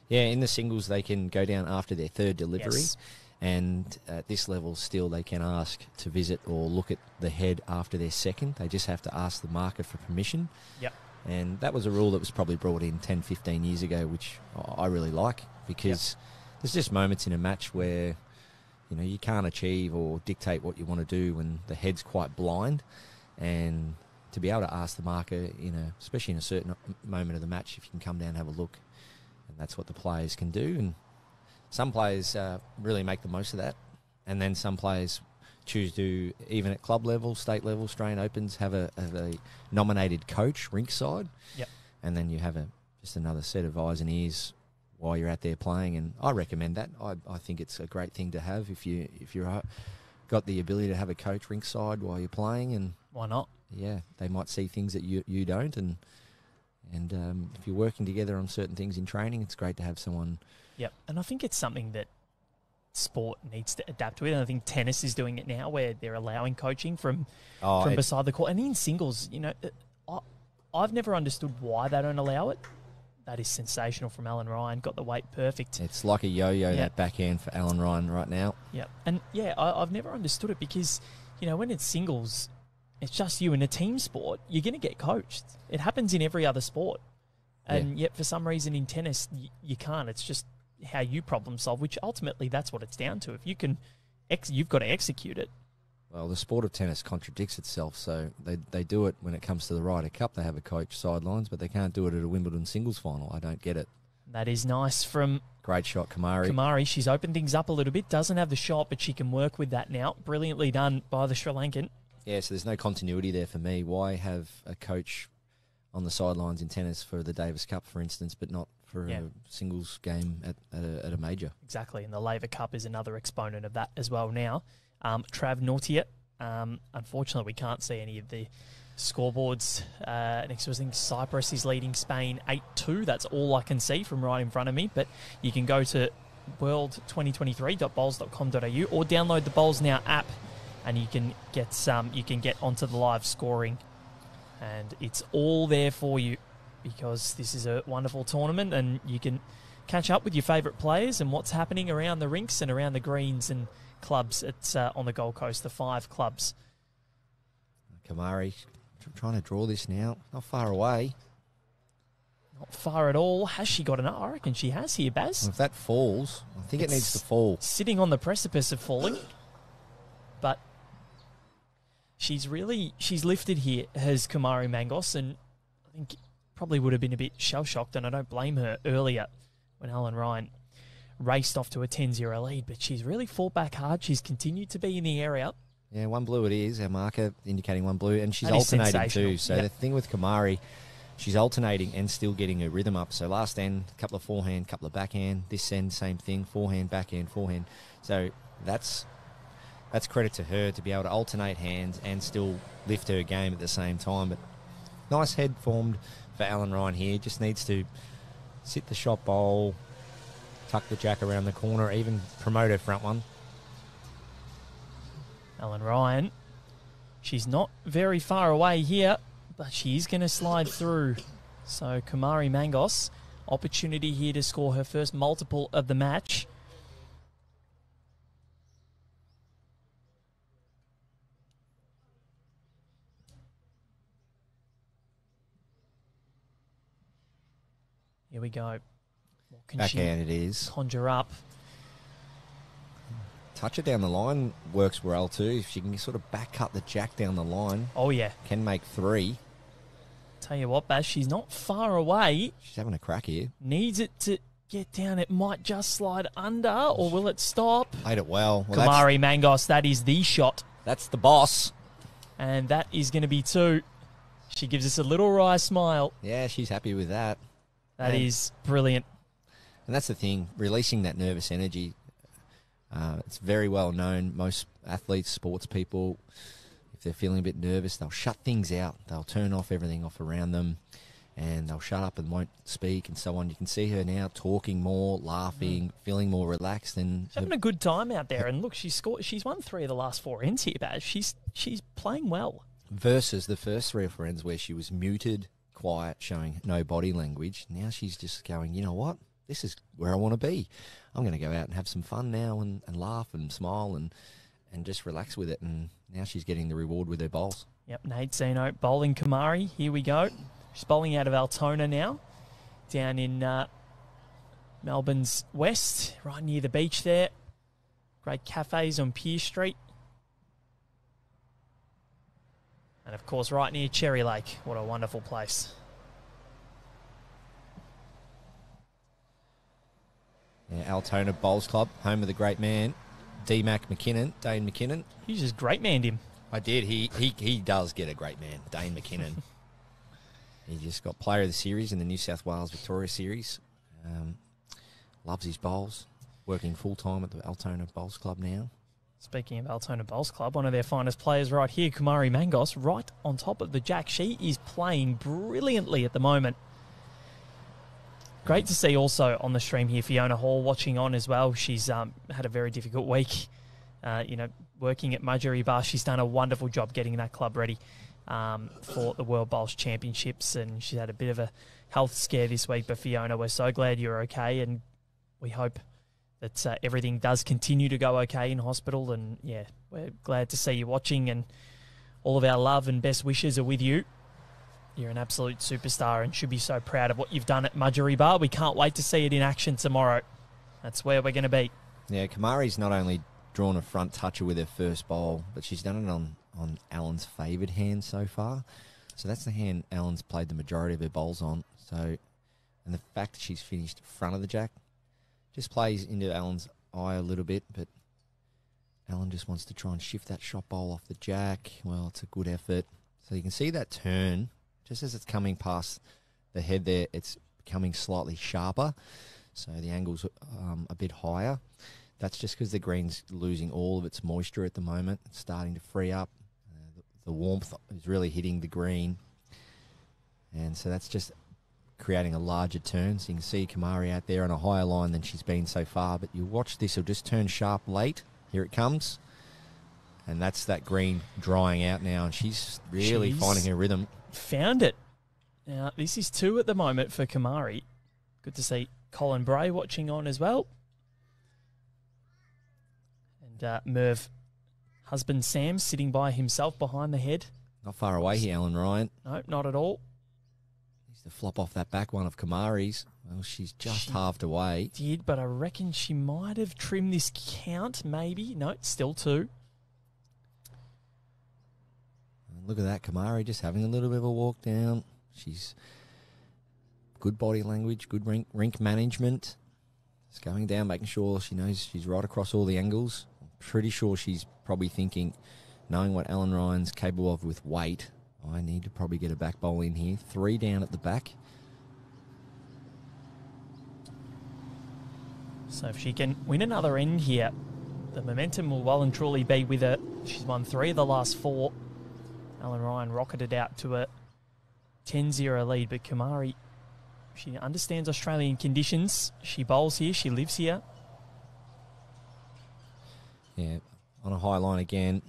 Yeah, in the singles, they can go down after their third delivery. Yes. And at this level, still, they can ask to visit or look at the head after their second. They just have to ask the marker for permission. Yep. And that was a rule that was probably brought in 10, 15 years ago, which I really like, because there's just moments in a match where, you know, you can't achieve or dictate what you want to do when the head's quite blind. And to be able to ask the marker, especially in a certain moment of the match, if you can come down and have a look, and that's what the players can do. And some players really make the most of that, and then some players choose to, even at club level, state level, Australian Opens, have a nominated coach rinkside. Yep. And then you have just another set of eyes and ears while you're out there playing, and I recommend that. I think it's a great thing to have if you're got the ability to have a coach rinkside while you're playing. And why not? Yeah, they might see things that you don't, and if you're working together on certain things in training, it's great to have someone. Yep, and I think it's something that sport needs to adapt with, and I think tennis is doing it now, where they're allowing coaching from beside the court. And in singles, I've never understood why they don't allow it. That is sensational from Alan Ryan. Got the weight perfect. It's like a yo-yo, that backhand for Alan Ryan right now. Yeah, and I've never understood it because, when it's singles, it's just you in a team sport. You're going to get coached. It happens in every other sport, and yet for some reason in tennis you can't. It's just how you problem solve, which ultimately that's what it's down to. If you can, you've got to execute it. Well, the sport of tennis contradicts itself. So they do it when it comes to the Ryder Cup. They have a coach sidelines, but they can't do it at a Wimbledon singles final. I don't get it. That is nice from... Great shot, Kamari. Kamari, she's opened things up a little bit. Doesn't have the shot, but she can work with that now. Brilliantly done by the Sri Lankan. Yeah, so there's no continuity there for me. Why have a coach on the sidelines in tennis for the Davis Cup, for instance, but not for a singles game at a major? Exactly, and the Laver Cup is another exponent of that as well now. Trav Nortier. Unfortunately, we can't see any of the scoreboards. Next to us, I think Cyprus is leading Spain 8-2. That's all I can see from right in front of me. But you can go to world2023.bowls.com.au or download the Bowls Now app, and you can get onto the live scoring, and it's all there for you because this is a wonderful tournament, and you can catch up with your favourite players and what's happening around the rinks and around the greens and clubs. It's on the Gold Coast, the 5 clubs. Kamari trying to draw this now. Not far away. Not far at all. Has she got enough? I reckon she has here, Baz. Well, if that falls, I think it needs to fall. Sitting on the precipice of falling. But she's lifted here, has Kamari Mangos, and I think probably would have been a bit shell-shocked, and I don't blame her earlier when Alan Ryan raced off to a 10-0 lead, but she's really fought back hard. She's continued to be in the area. Yeah, 1 blue it is, our marker indicating 1 blue, and she's alternating too. So the thing with Kamari, she's alternating and still getting her rhythm up. So last end, a couple of forehand, couple of backhand. This end, same thing, forehand, backhand, forehand. So that's credit to her to be able to alternate hands and still lift her game at the same time. But nice head formed for Alan Ryan here. Just needs to sit the shot bowl, tuck the jack around the corner, even promote her front one. Alan Ryan, she's not very far away here, but she is going to slide through. So Kamari Mangos opportunity here to score her first multiple of the match. Here we go. What can she Backhand it is. conjure up? Touch it down the line works well too. If she can sort of back cut the jack down the line, Oh, yeah. can make 3. Tell you what, Baz, she's not far away. She's having a crack here. Needs it to get down. It might just slide under, or will it stop? Played it well. Kamari Mangos, that is the shot. That's the boss. And that is going to be 2. She gives us a little wry smile. Yeah, she's happy with that. That is brilliant. And that's the thing, releasing that nervous energy. It's very well known. Most athletes, sports people, if they're feeling a bit nervous, they'll shut things out. They'll turn off everything off around them, and they'll shut up and won't speak and so on. You can see her now talking more, laughing, feeling more relaxed. And She's having a good time out there. And look, she's won 3 of the last 4 ends here, Baz. She's playing well. versus the first 3 or 4 ends where she was muted, quiet, showing no body language. Now she's just going, you know what? This is where I want to be. I'm going to go out and have some fun now and laugh and smile and just relax with it. And now she's getting the reward with her bowls. Yep, Nate Zeno bowling Kamari. Here we go. She's bowling out of Altona now, down in Melbourne's west, right near the beach there. Great cafes on Pier Street. And, of course, right near Cherry Lake. What a wonderful place. Yeah, Altona Bowls Club, home of the great man, Dane McKinnon. You just great manned him. I did. He does get a great man, Dane McKinnon. He just got Player of the Series in the New South Wales Victoria Series. Loves his bowls. Working full-time at the Altona Bowls Club now. Speaking of Altona Bowls Club, one of their finest players right here, Kumari Mangos, right on top of the jack. She is playing brilliantly at the moment. Great to see also on the stream here, Fiona Hall watching on as well. She's had a very difficult week, working at Mudgee Bar. She's done a wonderful job getting that club ready for the World Bowls Championships, and she's had a bit of a health scare this week. But Fiona, we're so glad you're okay, and we hope that everything does continue to go okay in hospital. And yeah, we're glad to see you watching, and all of our love and best wishes are with you. You're an absolute superstar and should be so proud of what you've done at Mudgee Bar. We can't wait to see it in action tomorrow. That's where we're going to be. Yeah, Kamari's not only drawn a front toucher with her first bowl, but she's done it on Alan's favoured hand so far. So that's the hand Alan's played the majority of her bowls on. So, and the fact that she's finished front of the jack just plays into Alan's eye a little bit, but Alan just wants to try and shift that shot bowl off the jack. Well, it's a good effort. So you can see that turn, just as it's coming past the head there, it's becoming slightly sharper. So the angle's a bit higher. That's just because the green's losing all of its moisture at the moment. It's starting to free up. The warmth is really hitting the green. And so that's just creating a larger turn. So you can see Kamari out there on a higher line than she's been so far. But you watch this, it'll just turn sharp late. Here it comes. And that's that green drying out now. And she's really finding her rhythm. Found it. Now, this is 2 at the moment for Kamari. Good to see Colin Bray watching on as well. And Merv, husband Sam, sitting by himself behind the head. Not far away here, Alan Ryan. No, not at all. Needs to flop off that back one of Kamari's. Well, she's just halved away. Did, but I reckon she might have trimmed this count, maybe. No, it's still 2. And look at that, Kamari just having a little bit of a walk down. She's good body language, good rink management. Just going down, making sure she knows she's right across all the angles. I'm pretty sure she's probably thinking, knowing what Alan Ryan's capable of with weight, I need to probably get a back bowl in here. 3 down at the back. So if she can win another end here, the momentum will well and truly be with her. She's won 3 of the last 4. Alan Ryan rocketed out to a 10-0 lead, but Kamari, she understands Australian conditions. She bowls here. She lives here. Yeah, on a high line again.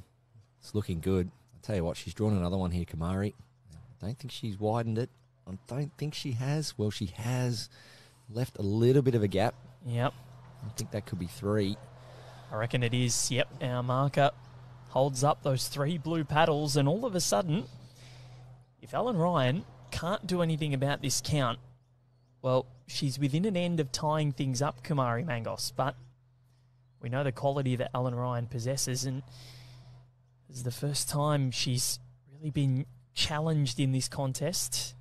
It's looking good. I'll tell you what, she's drawn another one here, Kamari. I don't think she's widened it. I don't think she has. Well, she has. left a little bit of a gap. Yep. I think that could be 3. I reckon it is. Yep. Our marker holds up those 3 blue paddles, and all of a sudden, if Ellen Ryan can't do anything about this count, well, she's within an end of tying things up, Kumari Mangos, but we know the quality that Ellen Ryan possesses, and this is the first time she's really been challenged in this contest.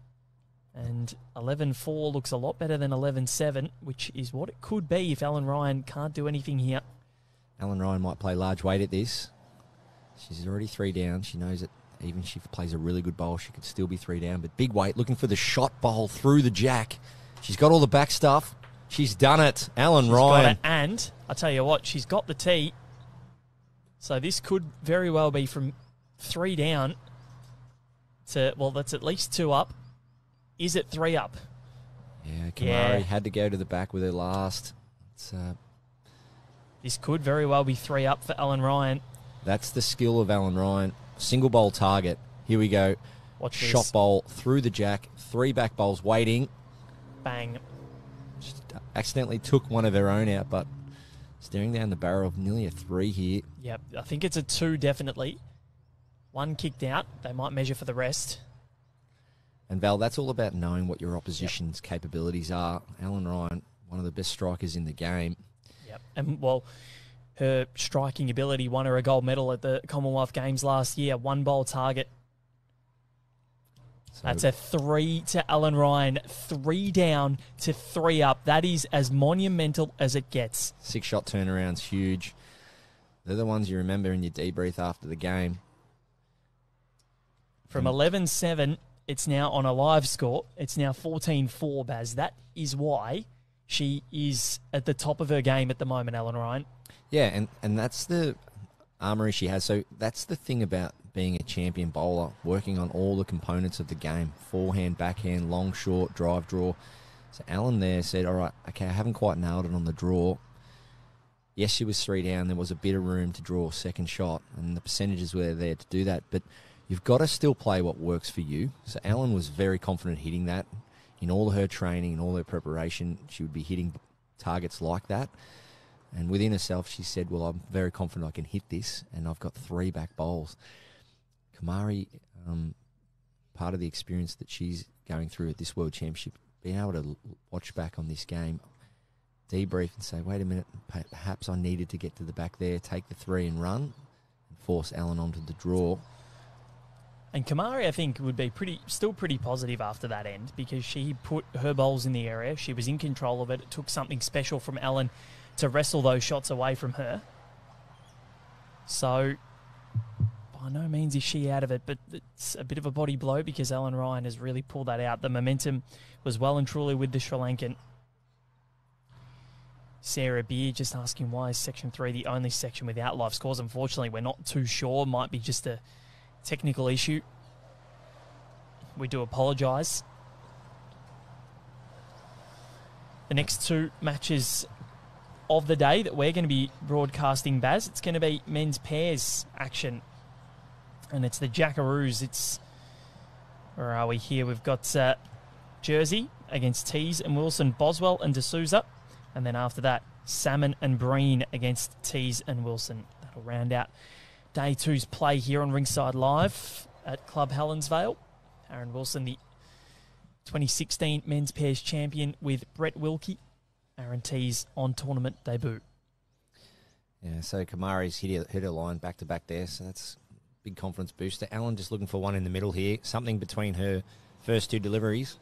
And 11-4 looks a lot better than 11-7, which is what it could be if Ellen Ryan can't do anything here. Ellen Ryan might play large weight at this. She's already 3 down. She knows that even if she plays a really good bowl, she could still be 3 down. But big weight, looking for the shot bowl through the jack. She's got all the back stuff. She's done it. Ellen Ryan. Got it. And I tell you what, she's got the tee. So this could very well be from 3 down to, well, that's at least 2 up. Is it 3 up? Yeah, Kamari had to go to the back with her last. This could very well be 3 up for Ellen Ryan. That's the skill of Ellen Ryan. Single bowl target. Here we go. Watch Shot this. bowl through the jack. 3 back bowls waiting. Bang. She accidentally took one of her own out, but staring down the barrel of nearly a 3 here. Yep, I think it's a 2 definitely. 1 kicked out. They might measure for the rest. And Val, that's all about knowing what your opposition's capabilities are. Ellen Ryan, one of the best strikers in the game. Yep, and well, her striking ability won her a gold medal at the Commonwealth Games last year. 1 bowl target. So that's a 3 to Ellen Ryan. 3 down to 3 up. That is as monumental as it gets. 6-shot turnaround's huge. They're the ones you remember in your debrief after the game. From 11-7, it's now on a live score. It's now 14-4, Baz. That is why she is at the top of her game at the moment, Ellen Ryan. Yeah, and that's the armoury she has. So that's the thing about being a champion bowler, working on all the components of the game. Forehand, backhand, long, short, drive, draw. So Ellen there said, all right, okay, I haven't quite nailed it on the draw. Yes, she was 3 down. There was a bit of room to draw a second shot, and the percentages were there to do that. But you've got to still play what works for you. So Ellen was very confident hitting that. In all her training and all her preparation, she would be hitting targets like that. And within herself, she said, well, I'm very confident I can hit this, and I've got 3 back bowls. Kamari, part of the experience that she's going through at this World Championship, being able to watch back on this game, debrief and say, wait a minute, perhaps I needed to get to the back there, take the 3 and run, and force Ellen onto the draw. And Kamari, I think, would be still pretty positive after that end because she put her bowls in the area. She was in control of it. It took something special from Ellen to wrestle those shots away from her. So, by no means is she out of it, but it's a bit of a body blow because Ellen Ryan has really pulled that out. The momentum was well and truly with the Sri Lankan. Sarah Beer just asking why is Section 3 the only section without live scores. Unfortunately, we're not too sure. Might be just a technical issue. We do apologise. The next 2 matches of the day that we're going to be broadcasting, Baz, it's going to be men's pairs action. And it's the Jackaroos. It's, where are we here? We've got Jersey against Tees and Wilson, Boswell and D'Souza. And then after that, Salmon and Breen against Tees and Wilson. That'll round out Day 2's play here on Ringside Live at Club Helensvale. Aaron Wilson, the 2016 men's pairs champion with Brett Wilkie. Aaron Tees on tournament debut. Yeah, so Kamari's hit her line back-to-back there, so that's a big confidence booster. Ellen just looking for one in the middle here, something between her first 2 deliveries.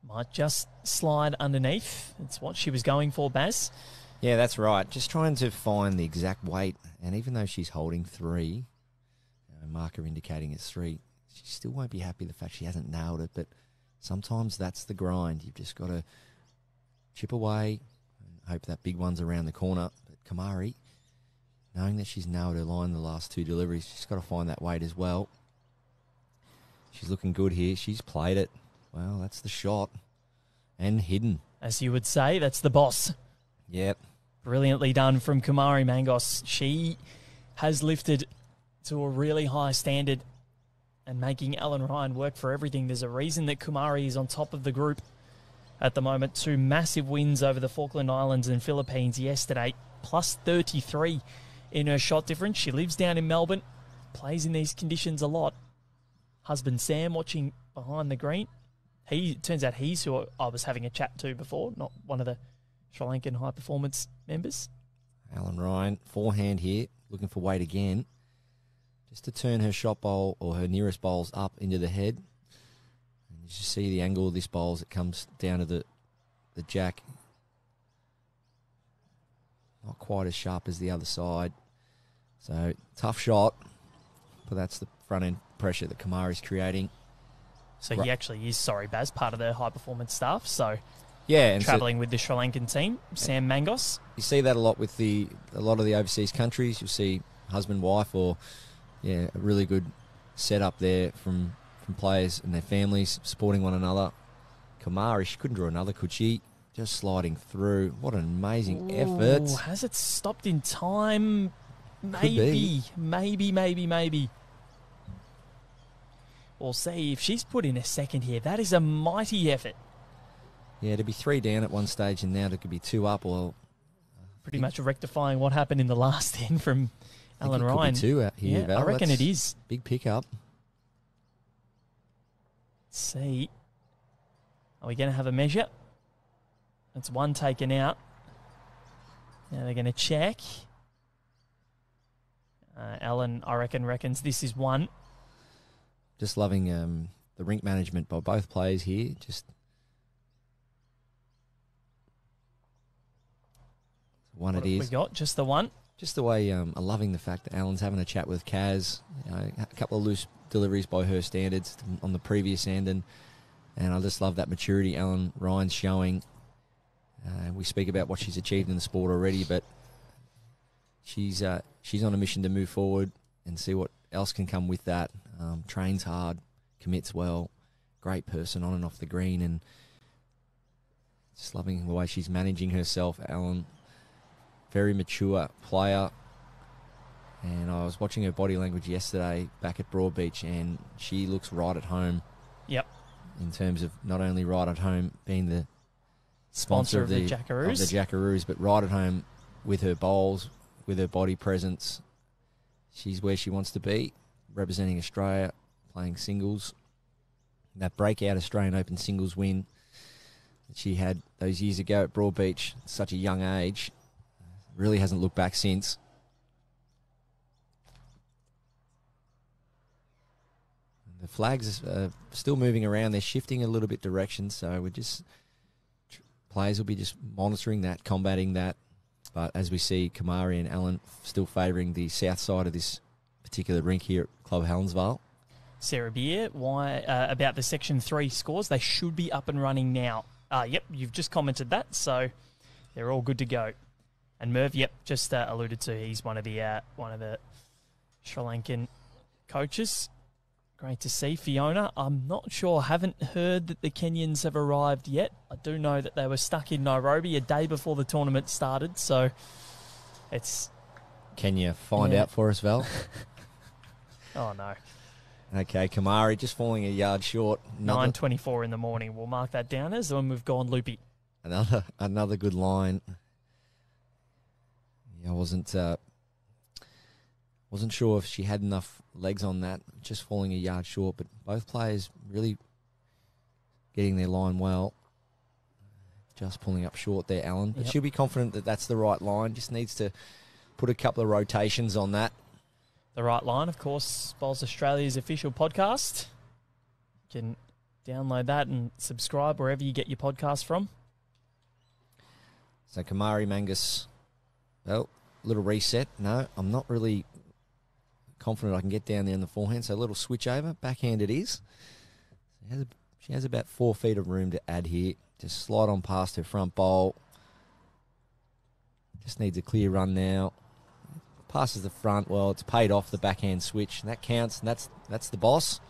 Might just slide underneath. That's what she was going for, Baz. Yeah, that's right. Just trying to find the exact weight. And even though she's holding 3, marker indicating it's 3, she still won't be happy the fact she hasn't nailed it. But sometimes that's the grind. You've just got to chip away and hope that big one's around the corner. But Kamari, knowing that she's nailed her line the last 2 deliveries, she's got to find that weight as well. She's looking good here. She's played it. Well, that's the shot. And hidden. As you would say, that's the boss. Yep. Brilliantly done from Kumari Mangos. She has lifted to a really high standard and making Alan Ryan work for everything. There's a reason that Kumari is on top of the group at the moment. 2 massive wins over the Falkland Islands and Philippines yesterday, plus 33 in her shot difference. She lives down in Melbourne, plays in these conditions a lot. Husband Sam watching behind the green. Turns out he's who I was having a chat to before, not one of the Sri Lankan high performance members. Alan Ryan, forehand here, looking for weight again. Just to turn her shot bowl or her nearest bowls up into the head. And you just see the angle of this bowl as it comes down to the jack. Not quite as sharp as the other side. So, tough shot. But that's the front end pressure that Kumari's creating. So he actually is, Baz, part of the high performance staff. So yeah, and travelling with the Sri Lankan team, Sam Mangos. You see that a lot with a lot of the overseas countries. You'll see husband, wife, or a really good setup there from players and their families supporting one another. Kumari, she couldn't draw another, could she? Just sliding through. What an amazing effort. Has it stopped in time? Maybe. We'll see if she's put in a second here. That is a mighty effort. Yeah, to be 3 down at one stage and now to could be 2 up. Well, pretty much rectifying what happened in the last end from Alan Ryan. Could be 2 out here, yeah, Val. I reckon it is. Big pickup. Let's see. Are we going to have a measure? That's 1 taken out. Now they're going to check. Alan, I reckons this is 1. Just loving the rink management by both players here. Just one what it is. We got just the 1. Just the way I'm loving the fact that Alan's having a chat with Kaz. A couple of loose deliveries by her standards on the previous end, and I just love that maturity Alan Ryan's showing. We speak about what she's achieved in the sport already, but she's on a mission to move forward and see what else can come with that. Trains hard, commits well, great person on and off the green, and just loving the way she's managing herself. Alan, very mature player, and I was watching her body language yesterday back at Broadbeach, and she looks right at home. Yep. In terms of not only right at home being the sponsor of the Jackaroos, but right at home with her bowls, with her body presence. She's where she wants to be, representing Australia, playing singles. That breakout Australian Open singles win that she had those years ago at Broadbeach at such a young age, really hasn't looked back since. The flags are still moving around. They're shifting a little bit direction, so we're just players will be just monitoring that, combating that. But as we see, Kumari and Alan still favouring the south side of this particular rink here at Club Helensvale. Sarah Beer, why about the Section 3 scores? They should be up and running now. Yep, you've just commented that, so they're all good to go. And Merv, yep, just alluded to, he's one of the Sri Lankan coaches. Great to see. Fiona, I'm not sure, haven't heard that the Kenyans have arrived yet. I do know that they were stuck in Nairobi a day before the tournament started, so it's... Can you find out for us, Val? Oh, no. Okay, Kumari just falling a yard short. 9:24 in the morning. We'll mark that down as when we've gone loopy. Another good line. Yeah, I wasn't sure if she had enough legs on that, just falling a yard short, but both players really getting their line well. Just pulling up short there, Alan. But she'll be confident that that's the right line. Just needs to put a couple of rotations on that. The right line, of course, Bowls Australia's official podcast. You can download that and subscribe wherever you get your podcast from. So Kumari Mangus, well, little reset. No, I'm not really confident I can get down there in the forehand, so a little switch over. Backhand it is. She has about 4 feet of room to add here. Just slide on past her front bowl. Just needs a clear run now. Passes the front. Well, it's paid off the backhand switch. And that counts, and that's the boss.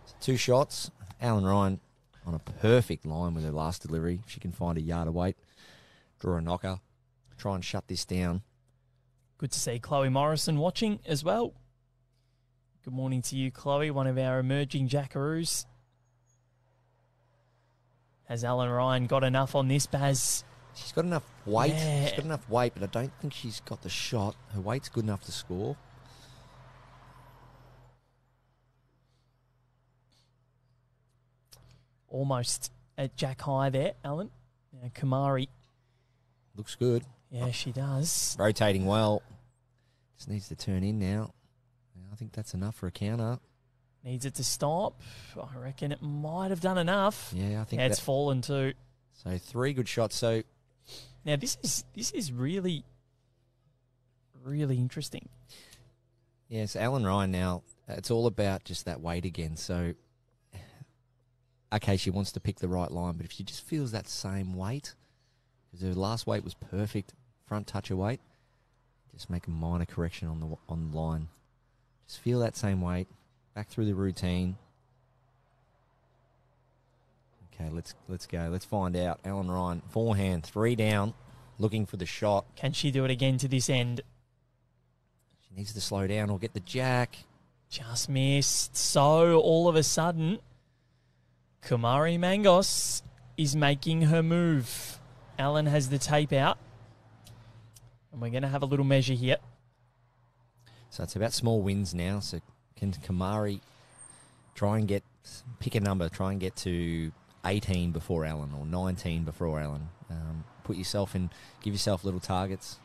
So 2 shots. Alan Ryan on a perfect line with her last delivery. If she can find a yard of weight, draw a knocker, try and shut this down. Good to see Chloe Morrison watching as well. Good morning to you, Chloe, one of our emerging jackaroos. Has Alan Ryan got enough on this, Baz? She's got enough weight. Yeah. She's got enough weight, but I don't think she's got the shot. Her weight's good enough to score. Almost at jack high there, Alan. Now, Kamari. Looks good. Yeah, she does. Rotating well. Just needs to turn in now. I think that's enough for a counter. Needs it to stop. I reckon it might have done enough. Yeah, I think it's fallen too. So 3 good shots. So now this is really, really interesting. Yes, Alan Ryan now, it's all about just that weight again. So, okay, she wants to pick the right line, but if she just feels that same weight, because her last weight was perfect, front toucher weight, just make a minor correction on the line. Just feel that same weight, back through the routine. Okay, let's go. Let's find out. Alan Ryan, forehand, 3 down, looking for the shot. Can she do it again to this end? She needs to slow down or get the jack. Just missed. So all of a sudden, Kumari Mangos is making her move. Alan has the tape out. And we're going to have a little measure here. So it's about small wins now. So can Kamari try and pick a number, try and get to 18 before Alan or 19 before Alan. Give yourself little targets,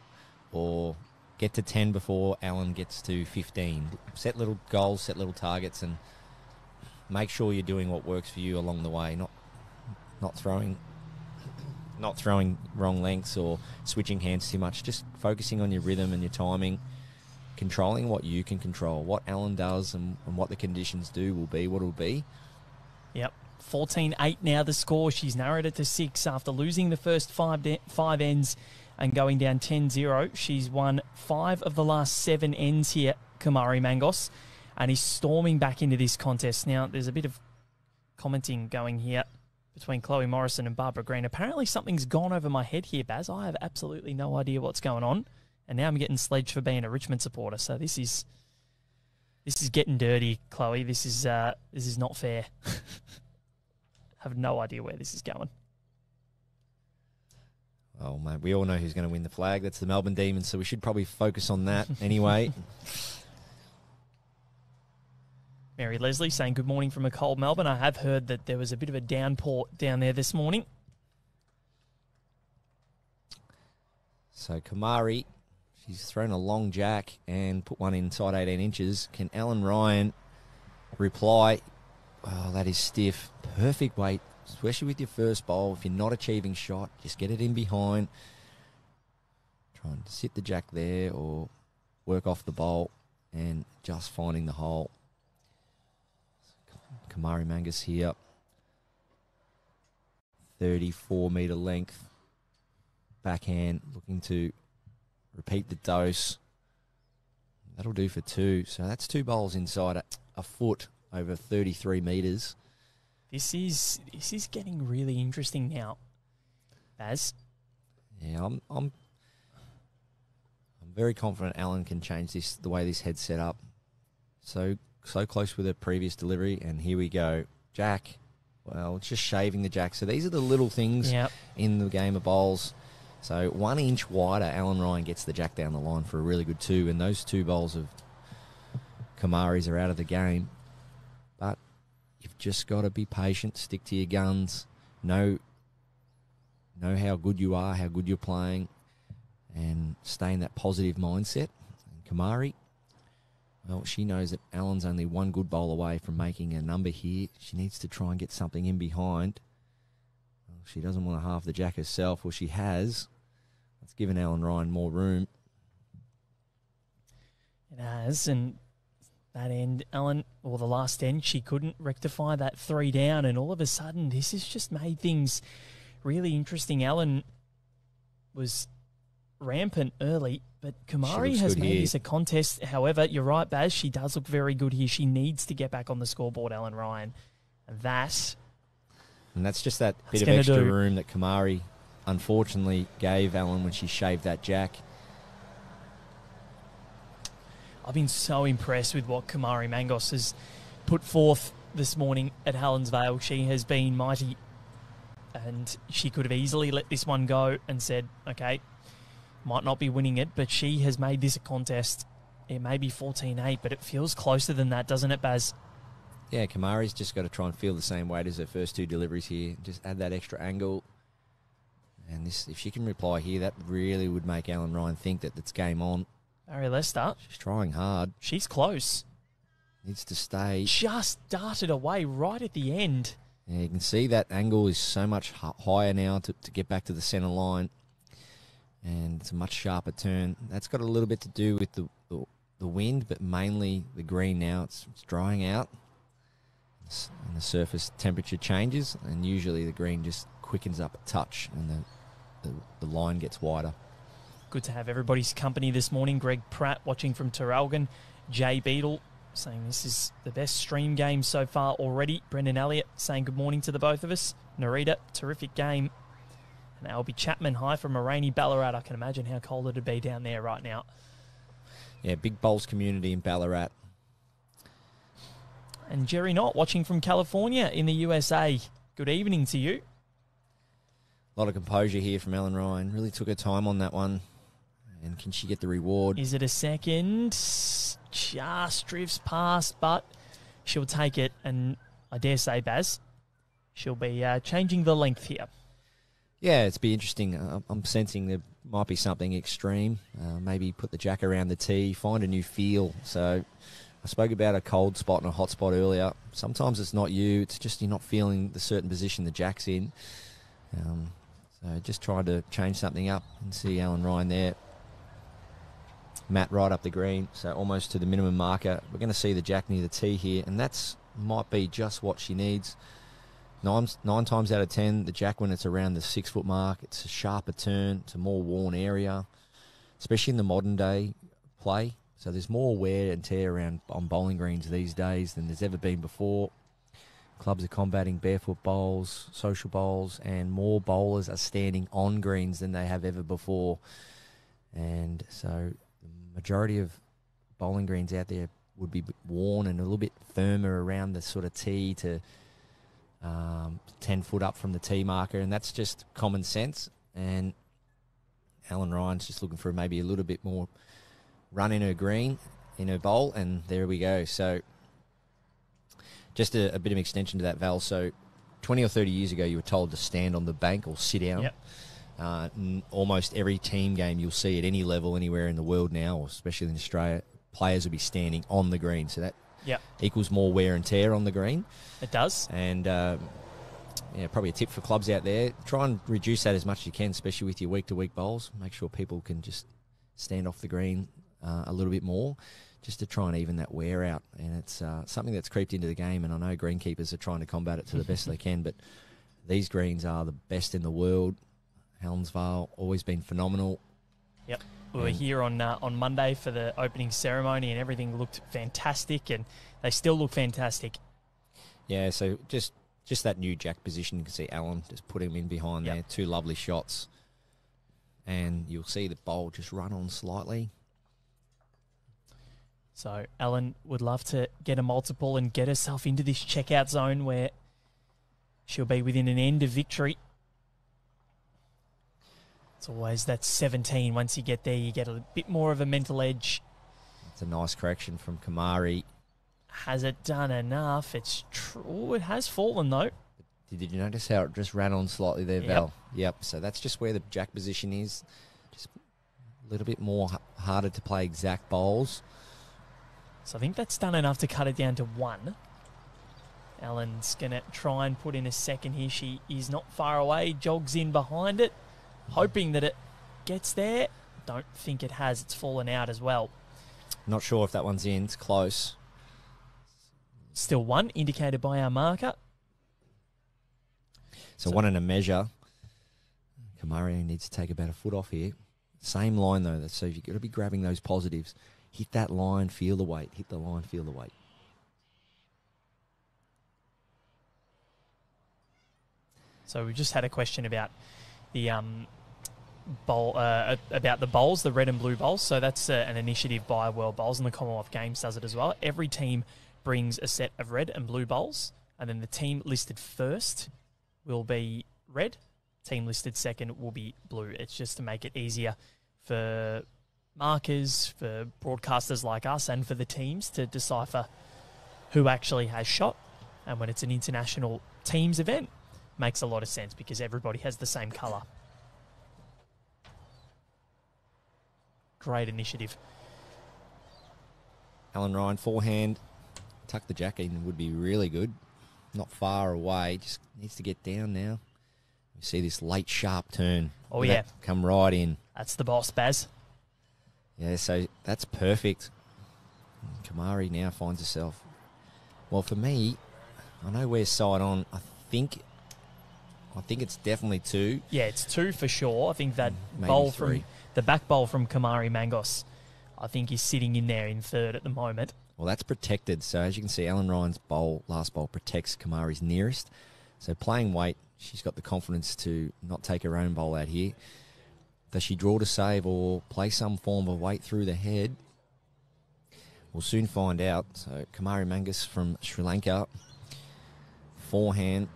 or get to 10 before Alan gets to 15. Set little goals, set little targets, and make sure you're doing what works for you along the way. Not throwing wrong lengths or switching hands too much. Just focusing on your rhythm and your timing, controlling what you can control. What Alan does and what the conditions do will be what it will be. Yep. 14-8 now the score. She's narrowed it to 6 after losing the first 5 ends and going down 10-0. She's won 5 of the last 7 ends here, Kamari Mangos, and is storming back into this contest. Now, there's a bit of commenting going here between Chloe Morrison and Barbara Green. Apparently something's gone over my head here, Baz. I have absolutely no idea what's going on. And now I'm getting sledged for being a Richmond supporter. So this is getting dirty, Chloe. This is not fair. I have no idea where this is going. Oh, mate, we all know who's going to win the flag. That's the Melbourne Demons, so we should probably focus on that anyway. Mary Leslie saying good morning from a cold Melbourne. I have heard that there was a bit of a downpour down there this morning. So Kamari, she's thrown a long jack and put one inside 18 inches. Can Alan Ryan reply? Oh, that is stiff. Perfect weight, especially with your first bowl. If you're not achieving shot, just get it in behind. Try and sit the jack there or work off the bowl and just finding the hole. Kamari Mangus here. 34-metre length. Backhand, looking to repeat the dose. That'll do for 2. So that's 2 bowls inside a foot over 33 metres. This is getting really interesting now, Baz. Yeah, I'm very confident Alan can change this, the way this head's set up. So close with her previous delivery, and here we go. Jack, well, just shaving the jack. So these are the little things in the game of bowls. So 1 inch wider, Alan Ryan gets the jack down the line for a really good 2, and those 2 bowls of Kamari's are out of the game. But you've just got to be patient, stick to your guns, know how good you are, how good you're playing, and stay in that positive mindset. And Kamari, well, she knows that Alan's only 1 good bowl away from making a number here. She needs to try and get something in behind. Well, she doesn't want to halve the jack herself. Well, she has. That's given Alan Ryan more room. It has, and that end, Alan, or the last end, she couldn't rectify that 3 down, and all of a sudden, this has just made things really interesting. Alan was rampant early, but Kamari has made this a contest. However, you're right, Baz, she does look very good here. She needs to get back on the scoreboard, Alan Ryan. And that's just that bit of extra room that Kamari unfortunately gave Alan when she shaved that jack. I've been so impressed with what Kamari Mangos has put forth this morning at Helensvale. She has been mighty, and she could have easily let this one go and said, okay, might not be winning it, but she has made this a contest. It may be 14-8, but it feels closer than that, doesn't it, Baz? Yeah, Kamari's just got to try and feel the same weight as her first two deliveries here. Just add that extra angle. And this, if she can reply here, that really would make Ellen Ryan think that it's game on. Barry Lester. She's trying hard. She's close. Needs to stay. Just darted away right at the end. Yeah, you can see that angle is so much higher now to get back to the centre line. And it's a much sharper turn. That's got a little bit to do with the wind, but mainly the green now. It's drying out. And the surface temperature changes, and usually the green just quickens up a touch, and the line gets wider. Good to have everybody's company this morning. Greg Pratt watching from Terralgan. Jay Beadle saying this is the best stream game so far already. Brendan Elliott saying good morning to the both of us. Narita, terrific game. And Albie Chapman, hi from a rainy Ballarat. I can imagine how cold it'd be down there right now. Yeah, big bowls community in Ballarat. And Jerry Knott watching from California in the USA. Good evening to you. A lot of composure here from Ellen Ryan. Really took her time on that one. And can she get the reward? Is it a second? Just drifts past, but she'll take it. And I dare say, Baz, she'll be changing the length here. Yeah, it's be interesting. I'm sensing there might be something extreme. Maybe put the jack around the tee, find a new feel. So I spoke about a cold spot and a hot spot earlier. Sometimes it's not you. It's just you're not feeling the certain position the jack's in. So just trying to change something up and see Ellen Ryan there. Matt right up the green, so almost to the minimum marker. We're going to see the jack near the tee here, and that's might be just what she needs. Nine times out of 10, the jack, when it's around the 6 foot mark, it's a sharper turn, it's a more worn area, especially in the modern day play. So there's more wear and tear around on bowling greens these days than there's ever been before. Clubs are combating barefoot bowls, social bowls, and more bowlers are standing on greens than they have ever before. And so the majority of bowling greens out there would be worn and a little bit firmer around the sort of tee to 10 foot up from the tee marker, and that's just common sense. And Ellen Ryan's just looking for maybe a little bit more run in her green, in her bowl, and there we go. So just a bit of extension to that, Val. So 20 or 30 years ago, you were told to stand on the bank or sit down. Yep. Almost every team game you'll see at any level anywhere in the world now, or especially in Australia, players will be standing on the green. So that equals more wear and tear on the green. It does. And probably a tip for clubs out there, try and reduce that as much as you can, especially with your week-to-week bowls. Make sure people can just stand off the green a little bit more, just to try and even that wear out. And it's something that's creeped into the game, and I know greenkeepers are trying to combat it to the best they can, but these greens are the best in the world. Helensvale, always been phenomenal. Yep. We were here on Monday for the opening ceremony, and everything looked fantastic, and they still look fantastic. Yeah, so just that new jack position, you can see Alan just put him in behind there. Two lovely shots. And you'll see the bowl just run on slightly. So Ellen would love to get a multiple and get herself into this checkout zone where she'll be within an end of victory. It's always that 17. Once you get there, you get a bit more of a mental edge. It's a nice correction from Kamari. Has it done enough? It's true. It has fallen, though. Did you notice how it just ran on slightly there, Val? Yep. So that's just where the jack position is. Just a little bit more harder to play exact bowls. So I think that's done enough to cut it down to 1. Ellen's going to try and put in a second here. She is not far away. Jogs in behind it, hoping that it gets there. Don't think it has. It's fallen out as well. Not sure if that one's in. It's close. Still 1, indicated by our marker. So 1 and a measure. Kamari needs to take about a foot off here. Same line, though. So you've got to be grabbing those positives. Hit that line, feel the weight. Hit the line, feel the weight. So we just had a question about the about the bowls, the red and blue bowls. So that's an initiative by World Bowls, and the Commonwealth Games does it as well. Every team brings a set of red and blue bowls, and then the team listed first will be red. Team listed second will be blue. It's just to make it easier for markers, for broadcasters like us, and for the teams to decipher who actually has shot. And when it's an international teams event, makes a lot of sense because everybody has the same colour. Great initiative. Alan Ryan, forehand. Tuck the jack in would be really good. Not far away. Just needs to get down now. You see this late sharp turn. Oh, yeah. Come right in. That's the boss, Baz. Yeah, so that's perfect. Kamari now finds herself. Well, for me, I know we're side on. I think it's definitely 2. Yeah, it's 2 for sure. I think that Maybe bowl 3. from the back bowl from Kamari Mangos, I think he's sitting in there in third at the moment. Well, that's protected. So as you can see, Alan Ryan's last bowl protects Kamari's nearest. So playing weight, she's got the confidence to not take her own bowl out here. Does she draw to save or play some form of weight through the head? We'll soon find out. So Kamari Mangas from Sri Lanka, forehand,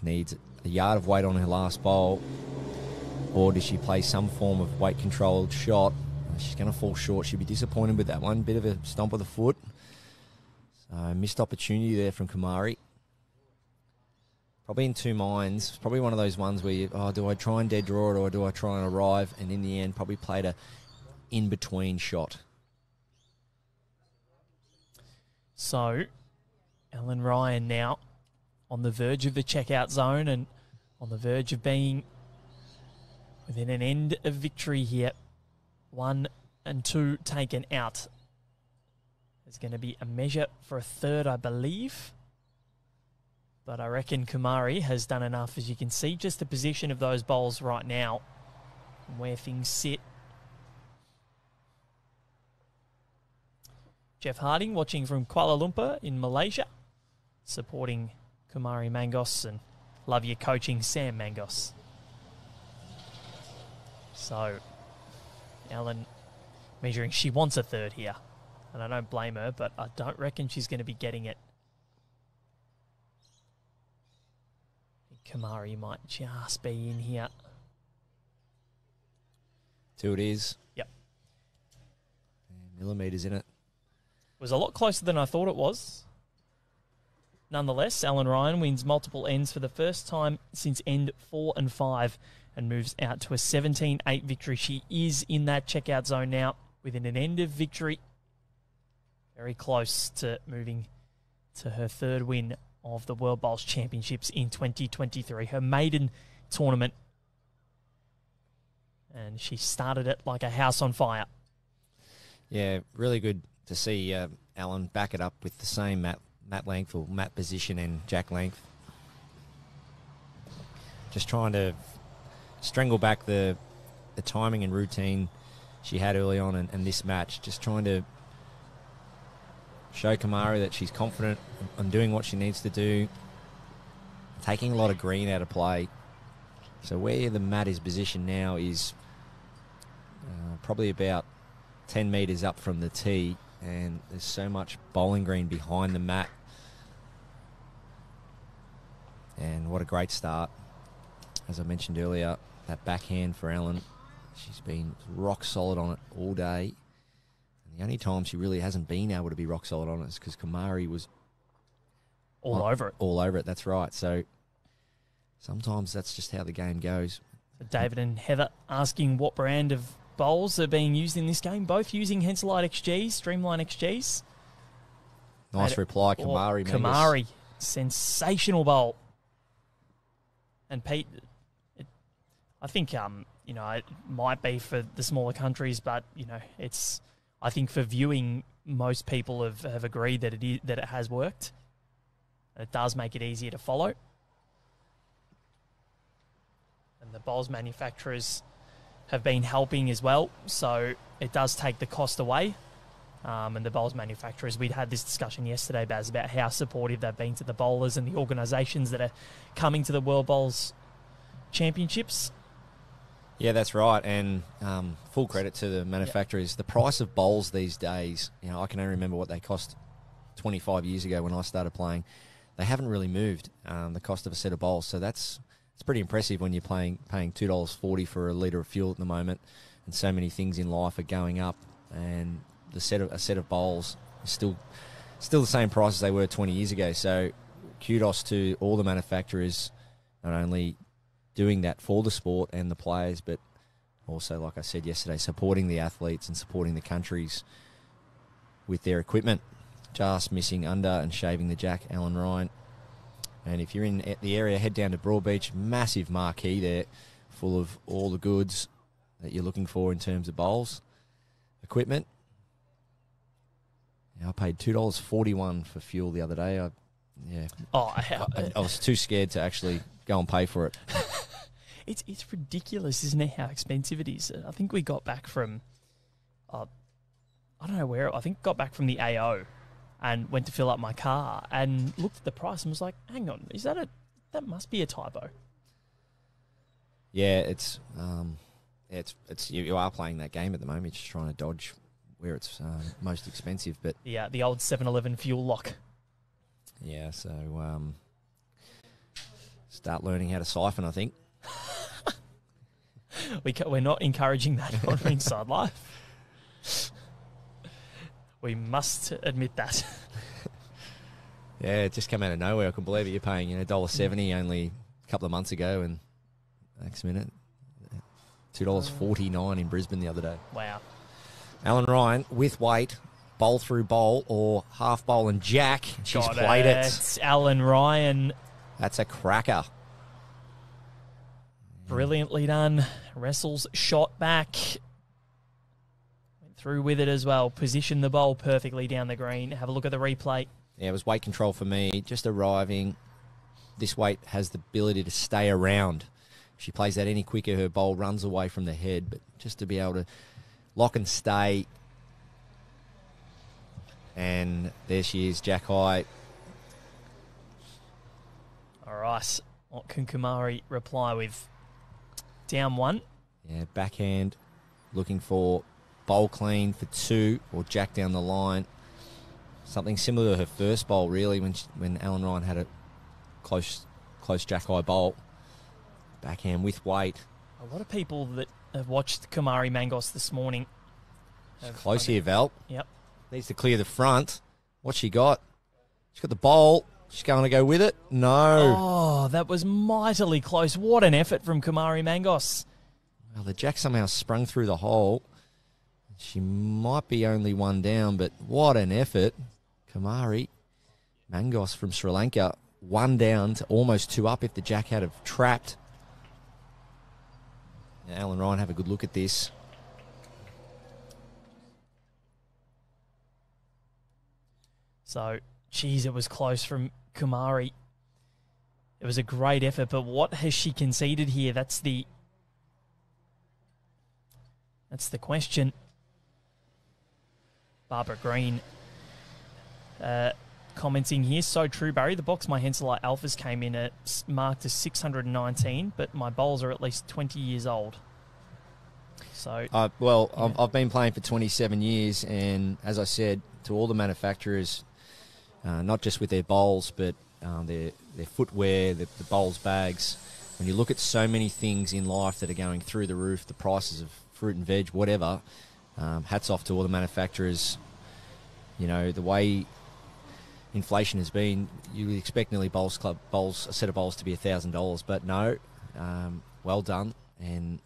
needs a yard of weight on her last bowl, or does she play some form of weight-controlled shot? She's going to fall short. She'll be disappointed with that one. Bit of a stomp of the foot. So missed opportunity there from Kamari. Probably in 2 minds. Probably one of those ones where do I try and dead draw it or do I try and arrive? And in the end, probably played a in-between shot. So, Alan Ryan now on the verge of the checkout zone and on the verge of being within an end of victory here. 1 and 2 taken out. There's going to be a measure for a third, I believe. But I reckon Kamari has done enough, as you can see, just the position of those bowls right now and where things sit. Jeff Harding watching from Kuala Lumpur in Malaysia, supporting Kamari Mangos, and love your coaching, Sam Mangos. So, Ellen measuring, she wants a third here, and I don't blame her, but I don't reckon she's going to be getting it. Kamari might just be in here. 2 it is. Yep. And millimetres in it. Was a lot closer than I thought it was. Nonetheless, Alan Ryan wins multiple ends for the first time since end 4 and 5 and moves out to a 17-8 victory. She is in that checkout zone now within an end of victory. Very close to moving to her third win of the World Bowls Championships in 2023. Her maiden tournament. And she started it like a house on fire. Yeah, really good to see Alan back it up with the same mat length or mat position and jack length. Just trying to strangle back the timing and routine she had early on in this match. Just trying to show Kamari that she's confident on doing what she needs to do. Taking a lot of green out of play. So where the mat is positioned now is probably about 10 metres up from the tee, and there's so much bowling green behind the mat. And what a great start. As I mentioned earlier, that backhand for Ellen, she's been rock solid on it all day. And the only time she really hasn't been able to be rock solid on it is because Kamari was all over it. All over it, that's right. So sometimes that's just how the game goes. So David and Heather asking what brand of bowls are being used in this game. Both using Henselite XGs, Streamline XGs. Nice reply, Kamari. Kamari, sensational bowl. And Pete, I think it might be for the smaller countries, but it's. I think for viewing, most people have agreed that it has worked. It does make it easier to follow. And the bowls manufacturers have been helping as well, so it does take the cost away. And the bowls manufacturers, we'd had this discussion yesterday, Baz, about how supportive they've been to the bowlers and the organisations that are coming to the World Bowls championships. Yeah, that's right, and full credit to the manufacturers. Yep. The price of bowls these days, I can only remember what they cost 25 years ago when I started playing. They haven't really moved, the cost of a set of bowls, so it's pretty impressive when you're paying $2.40 for a litre of fuel at the moment, and so many things in life are going up, and a set of bowls is still the same price as they were 20 years ago. So kudos to all the manufacturers, not only doing that for the sport and the players, but also, like I said yesterday, supporting the athletes and supporting the countries with their equipment. Just missing under and shaving the jack, Alan Ryan. And if you're in the area, head down to Broadbeach. Massive marquee there, full of all the goods that you're looking for in terms of bowls, equipment. I paid $2.41 for fuel the other day. I was too scared to actually go and pay for it. It's ridiculous, isn't it, how expensive it is? I think we got back from, I don't know where, I think got back from the AO and went to fill up my car and looked at the price and was like, hang on, that must be a typo. Yeah, you are playing that game at the moment, just trying to dodge where it's most expensive. But yeah, the old 7-Eleven fuel lock. Yeah, so start learning how to siphon, I think. We're not encouraging that on Inside Life. We must admit that. Yeah, it just came out of nowhere. I couldn't believe it. You're paying $1.70 only a couple of months ago, and next minute, $2.49 in Brisbane the other day. Wow. Alan Ryan with weight, bowl through bowl or half bowl and jack. She's played it. It's Alan Ryan. That's a cracker. Brilliantly done. Wrestles shot back. Went through with it as well. Positioned the bowl perfectly down the green. Have a look at the replay. Yeah, it was weight control for me. Just arriving. This weight has the ability to stay around. If she plays that any quicker, her bowl runs away from the head. But just to be able to lock and stay. And there she is, Jack High. All right. What can Kumari reply with? Down one. Yeah, backhand. Looking for bowl clean for 2 or jack down the line. Something similar to her first bowl, really, when Alan Ryan had a close jack high bowl. Backhand with weight. A lot of people that have watched Kumari Mangos this morning. Close here, Val. Yep. Needs to clear the front. What's she got? She's got the bowl. She's going to go with it? No. Oh, that was mightily close. What an effort from Kumari Mangos. Well, the jack somehow sprung through the hole. She might be only one down, but what an effort. Kumari Mangos from Sri Lanka, 1 down to almost 2 up if the jack had have trapped. Now, Alan Ryan, have a good look at this. So, geez, it was close from Kumari. It was a great effort, but what has she conceded here? That's the question. Barbara Green commenting here. So true, Barry. The box my Henselite Alphas came in at marked as 619, but my bowls are at least 20 years old. So, I've been playing for 27 years, and as I said, to all the manufacturers, not just with their bowls, but their footwear, the bowls bags. When you look at so many things in life that are going through the roof, the prices of fruit and veg, whatever, hats off to all the manufacturers. You know, the way inflation has been, you would expect nearly a set of bowls to be $1,000, but no, well done. And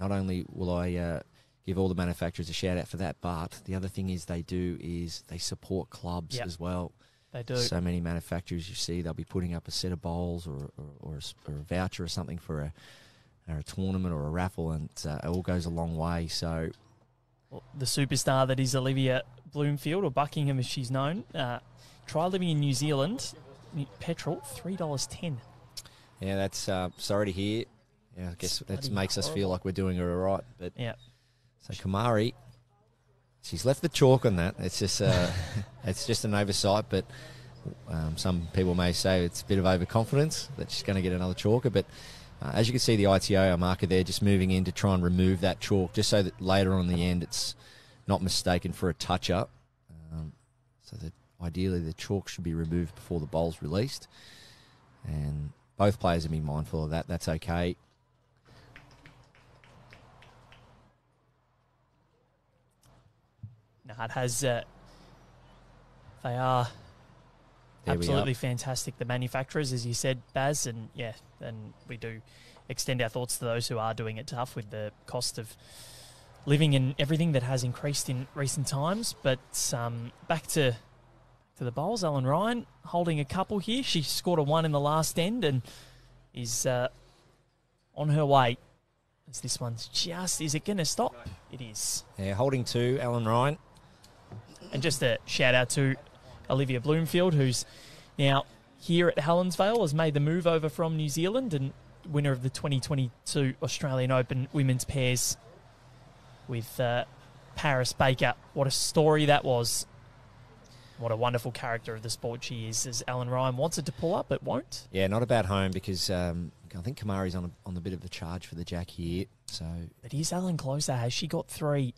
not only will I give all the manufacturers a shout out for that, but the other thing is they support clubs as well. They do. So many manufacturers you see, they'll be putting up a set of bowls or a voucher or something for a tournament or a raffle, and it all goes a long way. So, the superstar that is Olivia Bloomfield, or Buckingham as she's known, try living in New Zealand. Petrol, $3.10. Yeah, that's sorry to hear. Yeah, I guess that makes us feel like we're doing her all right. But yeah. So Kumari, she's left the chalk on that. It's just it's just an oversight, but some people may say it's a bit of overconfidence that she's going to get another chalker. But As you can see, the ITO marker there just moving in to try and remove that chalk, just so that later on in the end it's not mistaken for a touch-up. So that ideally the chalk should be removed before the bowl's released. And both players will be mindful of that. That's okay. No, it has... they are... absolutely fantastic, the manufacturers, as you said, Baz, and we do extend our thoughts to those who are doing it tough with the cost of living and everything that has increased in recent times. But back to the bowls, Ellen Ryan holding a couple here. She scored a 1 in the last end and is on her way. As this one's just, is it going to stop? It is. Yeah, holding 2, Ellen Ryan. And just a shout out to Olivia Bloomfield, who's now here at Helensvale, has made the move over from New Zealand and winner of the 2022 Australian Open women's pairs with Paris Baker. What a story that was. What a wonderful character of the sport she is, as Ellen Ryan wants it to pull up, but won't. Yeah, not a bad home because I think Kamari's on a bit of a charge for the jack here. So, but is Ellen closer? Has she got 3?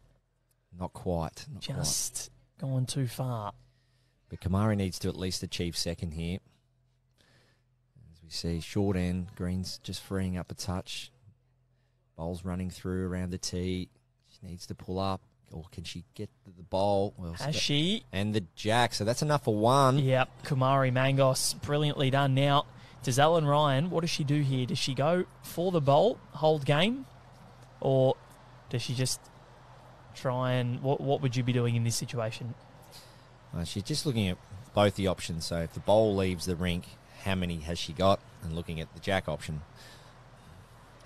Not quite. Just gone too far. But Kamari needs to at least achieve second here. As we see, short end, Green's just freeing up a touch. Bowl's running through around the tee. She needs to pull up. Or can she get the bowl? Well, has she? And the jack. So that's enough for 1. Yep. Kumari Mangos, brilliantly done. Now, does Ellen Ryan, what does she do here? Does she go for the bowl, hold game? Or does she just try and... What would you be doing in this situation? She's just looking at both the options. So if the bowl leaves the rink, how many has she got? And looking at the jack option.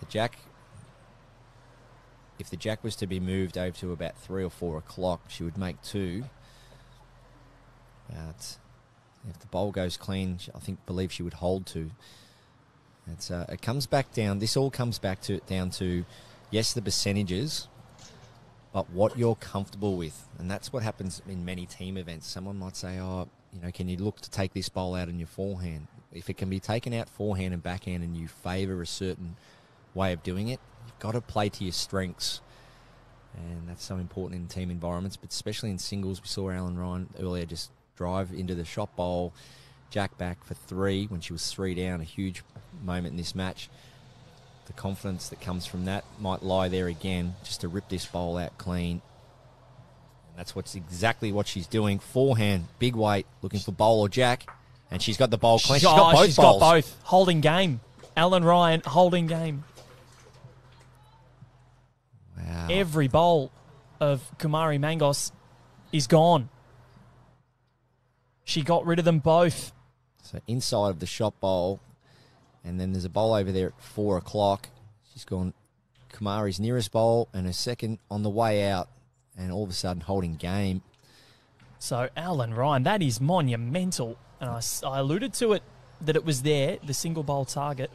The jack... If the jack was to be moved over to about 3 or 4 o'clock, she would make 2. But if the bowl goes clean, I believe she would hold 2. It comes back down. This all comes back down to, yes, the percentages, but what you're comfortable with. And that's what happens in many team events. Someone might say, can you look to take this bowl out in your forehand? If it can be taken out forehand and backhand and you favour a certain way of doing it, you've got to play to your strengths. And that's so important in team environments, but especially in singles. We saw Ellen Ryan earlier just drive into the shot bowl, jack back for 3 when she was 3 down, a huge moment in this match. The confidence that comes from that might lie there again, just to rip this bowl out clean. And that's exactly what she's doing. Forehand, big weight, looking for bowl or jack, and she's got the bowl clean. She's got both bowls. Got both. Holding game. Ellen Ryan holding game. Wow. Every bowl of Kumari Mangos is gone. She got rid of them both. So inside of the shot bowl, and then there's a bowl over there at 4 o'clock. She's gone Kumari's nearest bowl and a second on the way out, and all of a sudden holding game. So Ellen Ryan, that is monumental. And I alluded to it, that it was there, the single bowl target.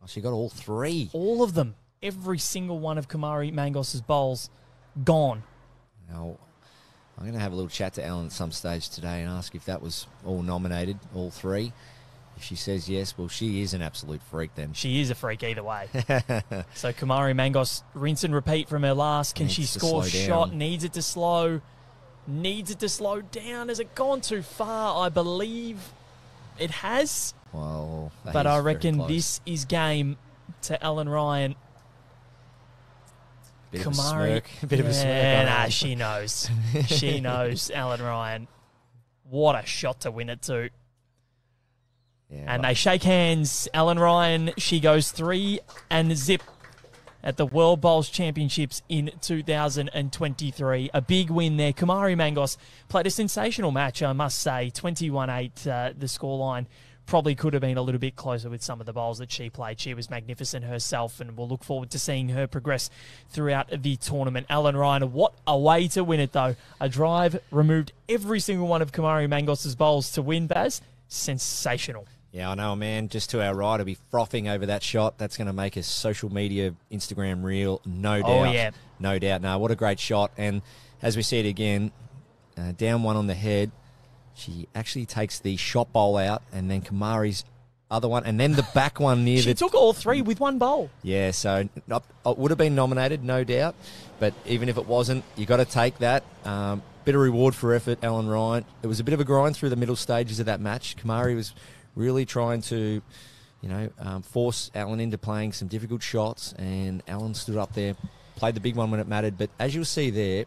Oh, she got all 3. All of them. Every single one of Kumari Mangos' bowls gone. Now, I'm going to have a little chat to Ellen at some stage today and ask if that was all nominated, all 3. If she says yes, well, she is an absolute freak then. She is a freak either way. So Kumari Mangos, rinse and repeat from her last. Can she score a shot? Needs it to slow. Needs it to slow down. Has it gone too far? I believe it has. Well, but I reckon this is game to Ellen Ryan. Bit Kumari, of a smirk. Nah, she knows. She knows, Ellen Ryan. What a shot to win it to. Yeah, and they shake hands. Ellen Ryan, she goes 3 and zip at the World Bowls Championships in 2023. A big win there. Kumari Mangos played a sensational match, I must say. 21-8, the scoreline. Probably could have been a little bit closer with some of the bowls that she played. She was magnificent herself, and we'll look forward to seeing her progress throughout the tournament. Ellen Ryan, what a way to win it, though. A drive removed every single one of Kumari Mangos' bowls to win, Baz. Sensational. Yeah, I know, man. Just to our right, I'll be frothing over that shot. That's going to make a social media Instagram reel, no doubt. Oh, yeah. No doubt. No, what a great shot. And as we see it again, down 1 on the head, she actually takes the shot bowl out, and then Kamari's other one, and then the back one near She took all three with one bowl. Yeah, so it would have been nominated, no doubt. But even if it wasn't, you got to take that. Bit of reward for effort, Alan Ryan. It was a bit of a grind through the middle stages of that match. Kamari was really trying to, force Alan into playing some difficult shots, and Alan stood up there, played the big one when it mattered. But as you'll see there,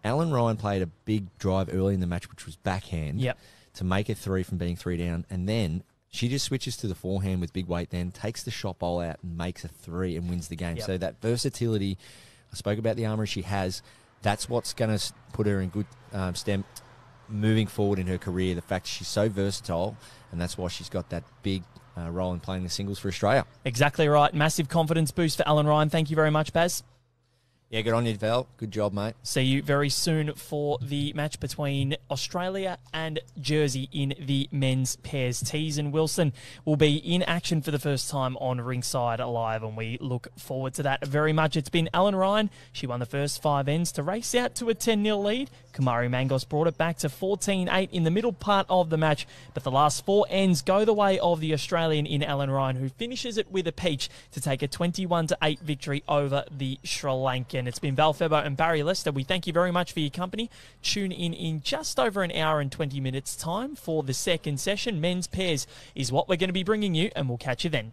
Alan Ryan played a big drive early in the match, which was backhand, to make it 3 from being 3 down, and then she just switches to the forehand with big weight, then takes the shot bowl out and makes a 3 and wins the game. Yep. So that versatility, I spoke about the armour she has, that's what's going to put her in good stem moving forward in her career. The fact she's so versatile, and that's why she's got that big role in playing the singles for Australia. Exactly right. Massive confidence boost for Alan Ryan. Thank you very much, Baz. Yeah, good on you, Val. Good job, mate. See you very soon for the match between Australia and Jersey in the men's pairs. Tees and Wilson will be in action for the first time on Ringside Live, and we look forward to that very much. It's been Alan Ryan. She won the first 5 ends to race out to a 10-0 lead. Kamari Mangos brought it back to 14-8 in the middle part of the match, but the last 4 ends go the way of the Australian in Alan Ryan, who finishes it with a peach to take a 21-8 victory over the Sri Lankan. It's been Val Febo and Barry Lester. We thank you very much for your company. Tune in just over an hour and 20 minutes time for the second session. Men's pairs is what we're going to be bringing you, and we'll catch you then.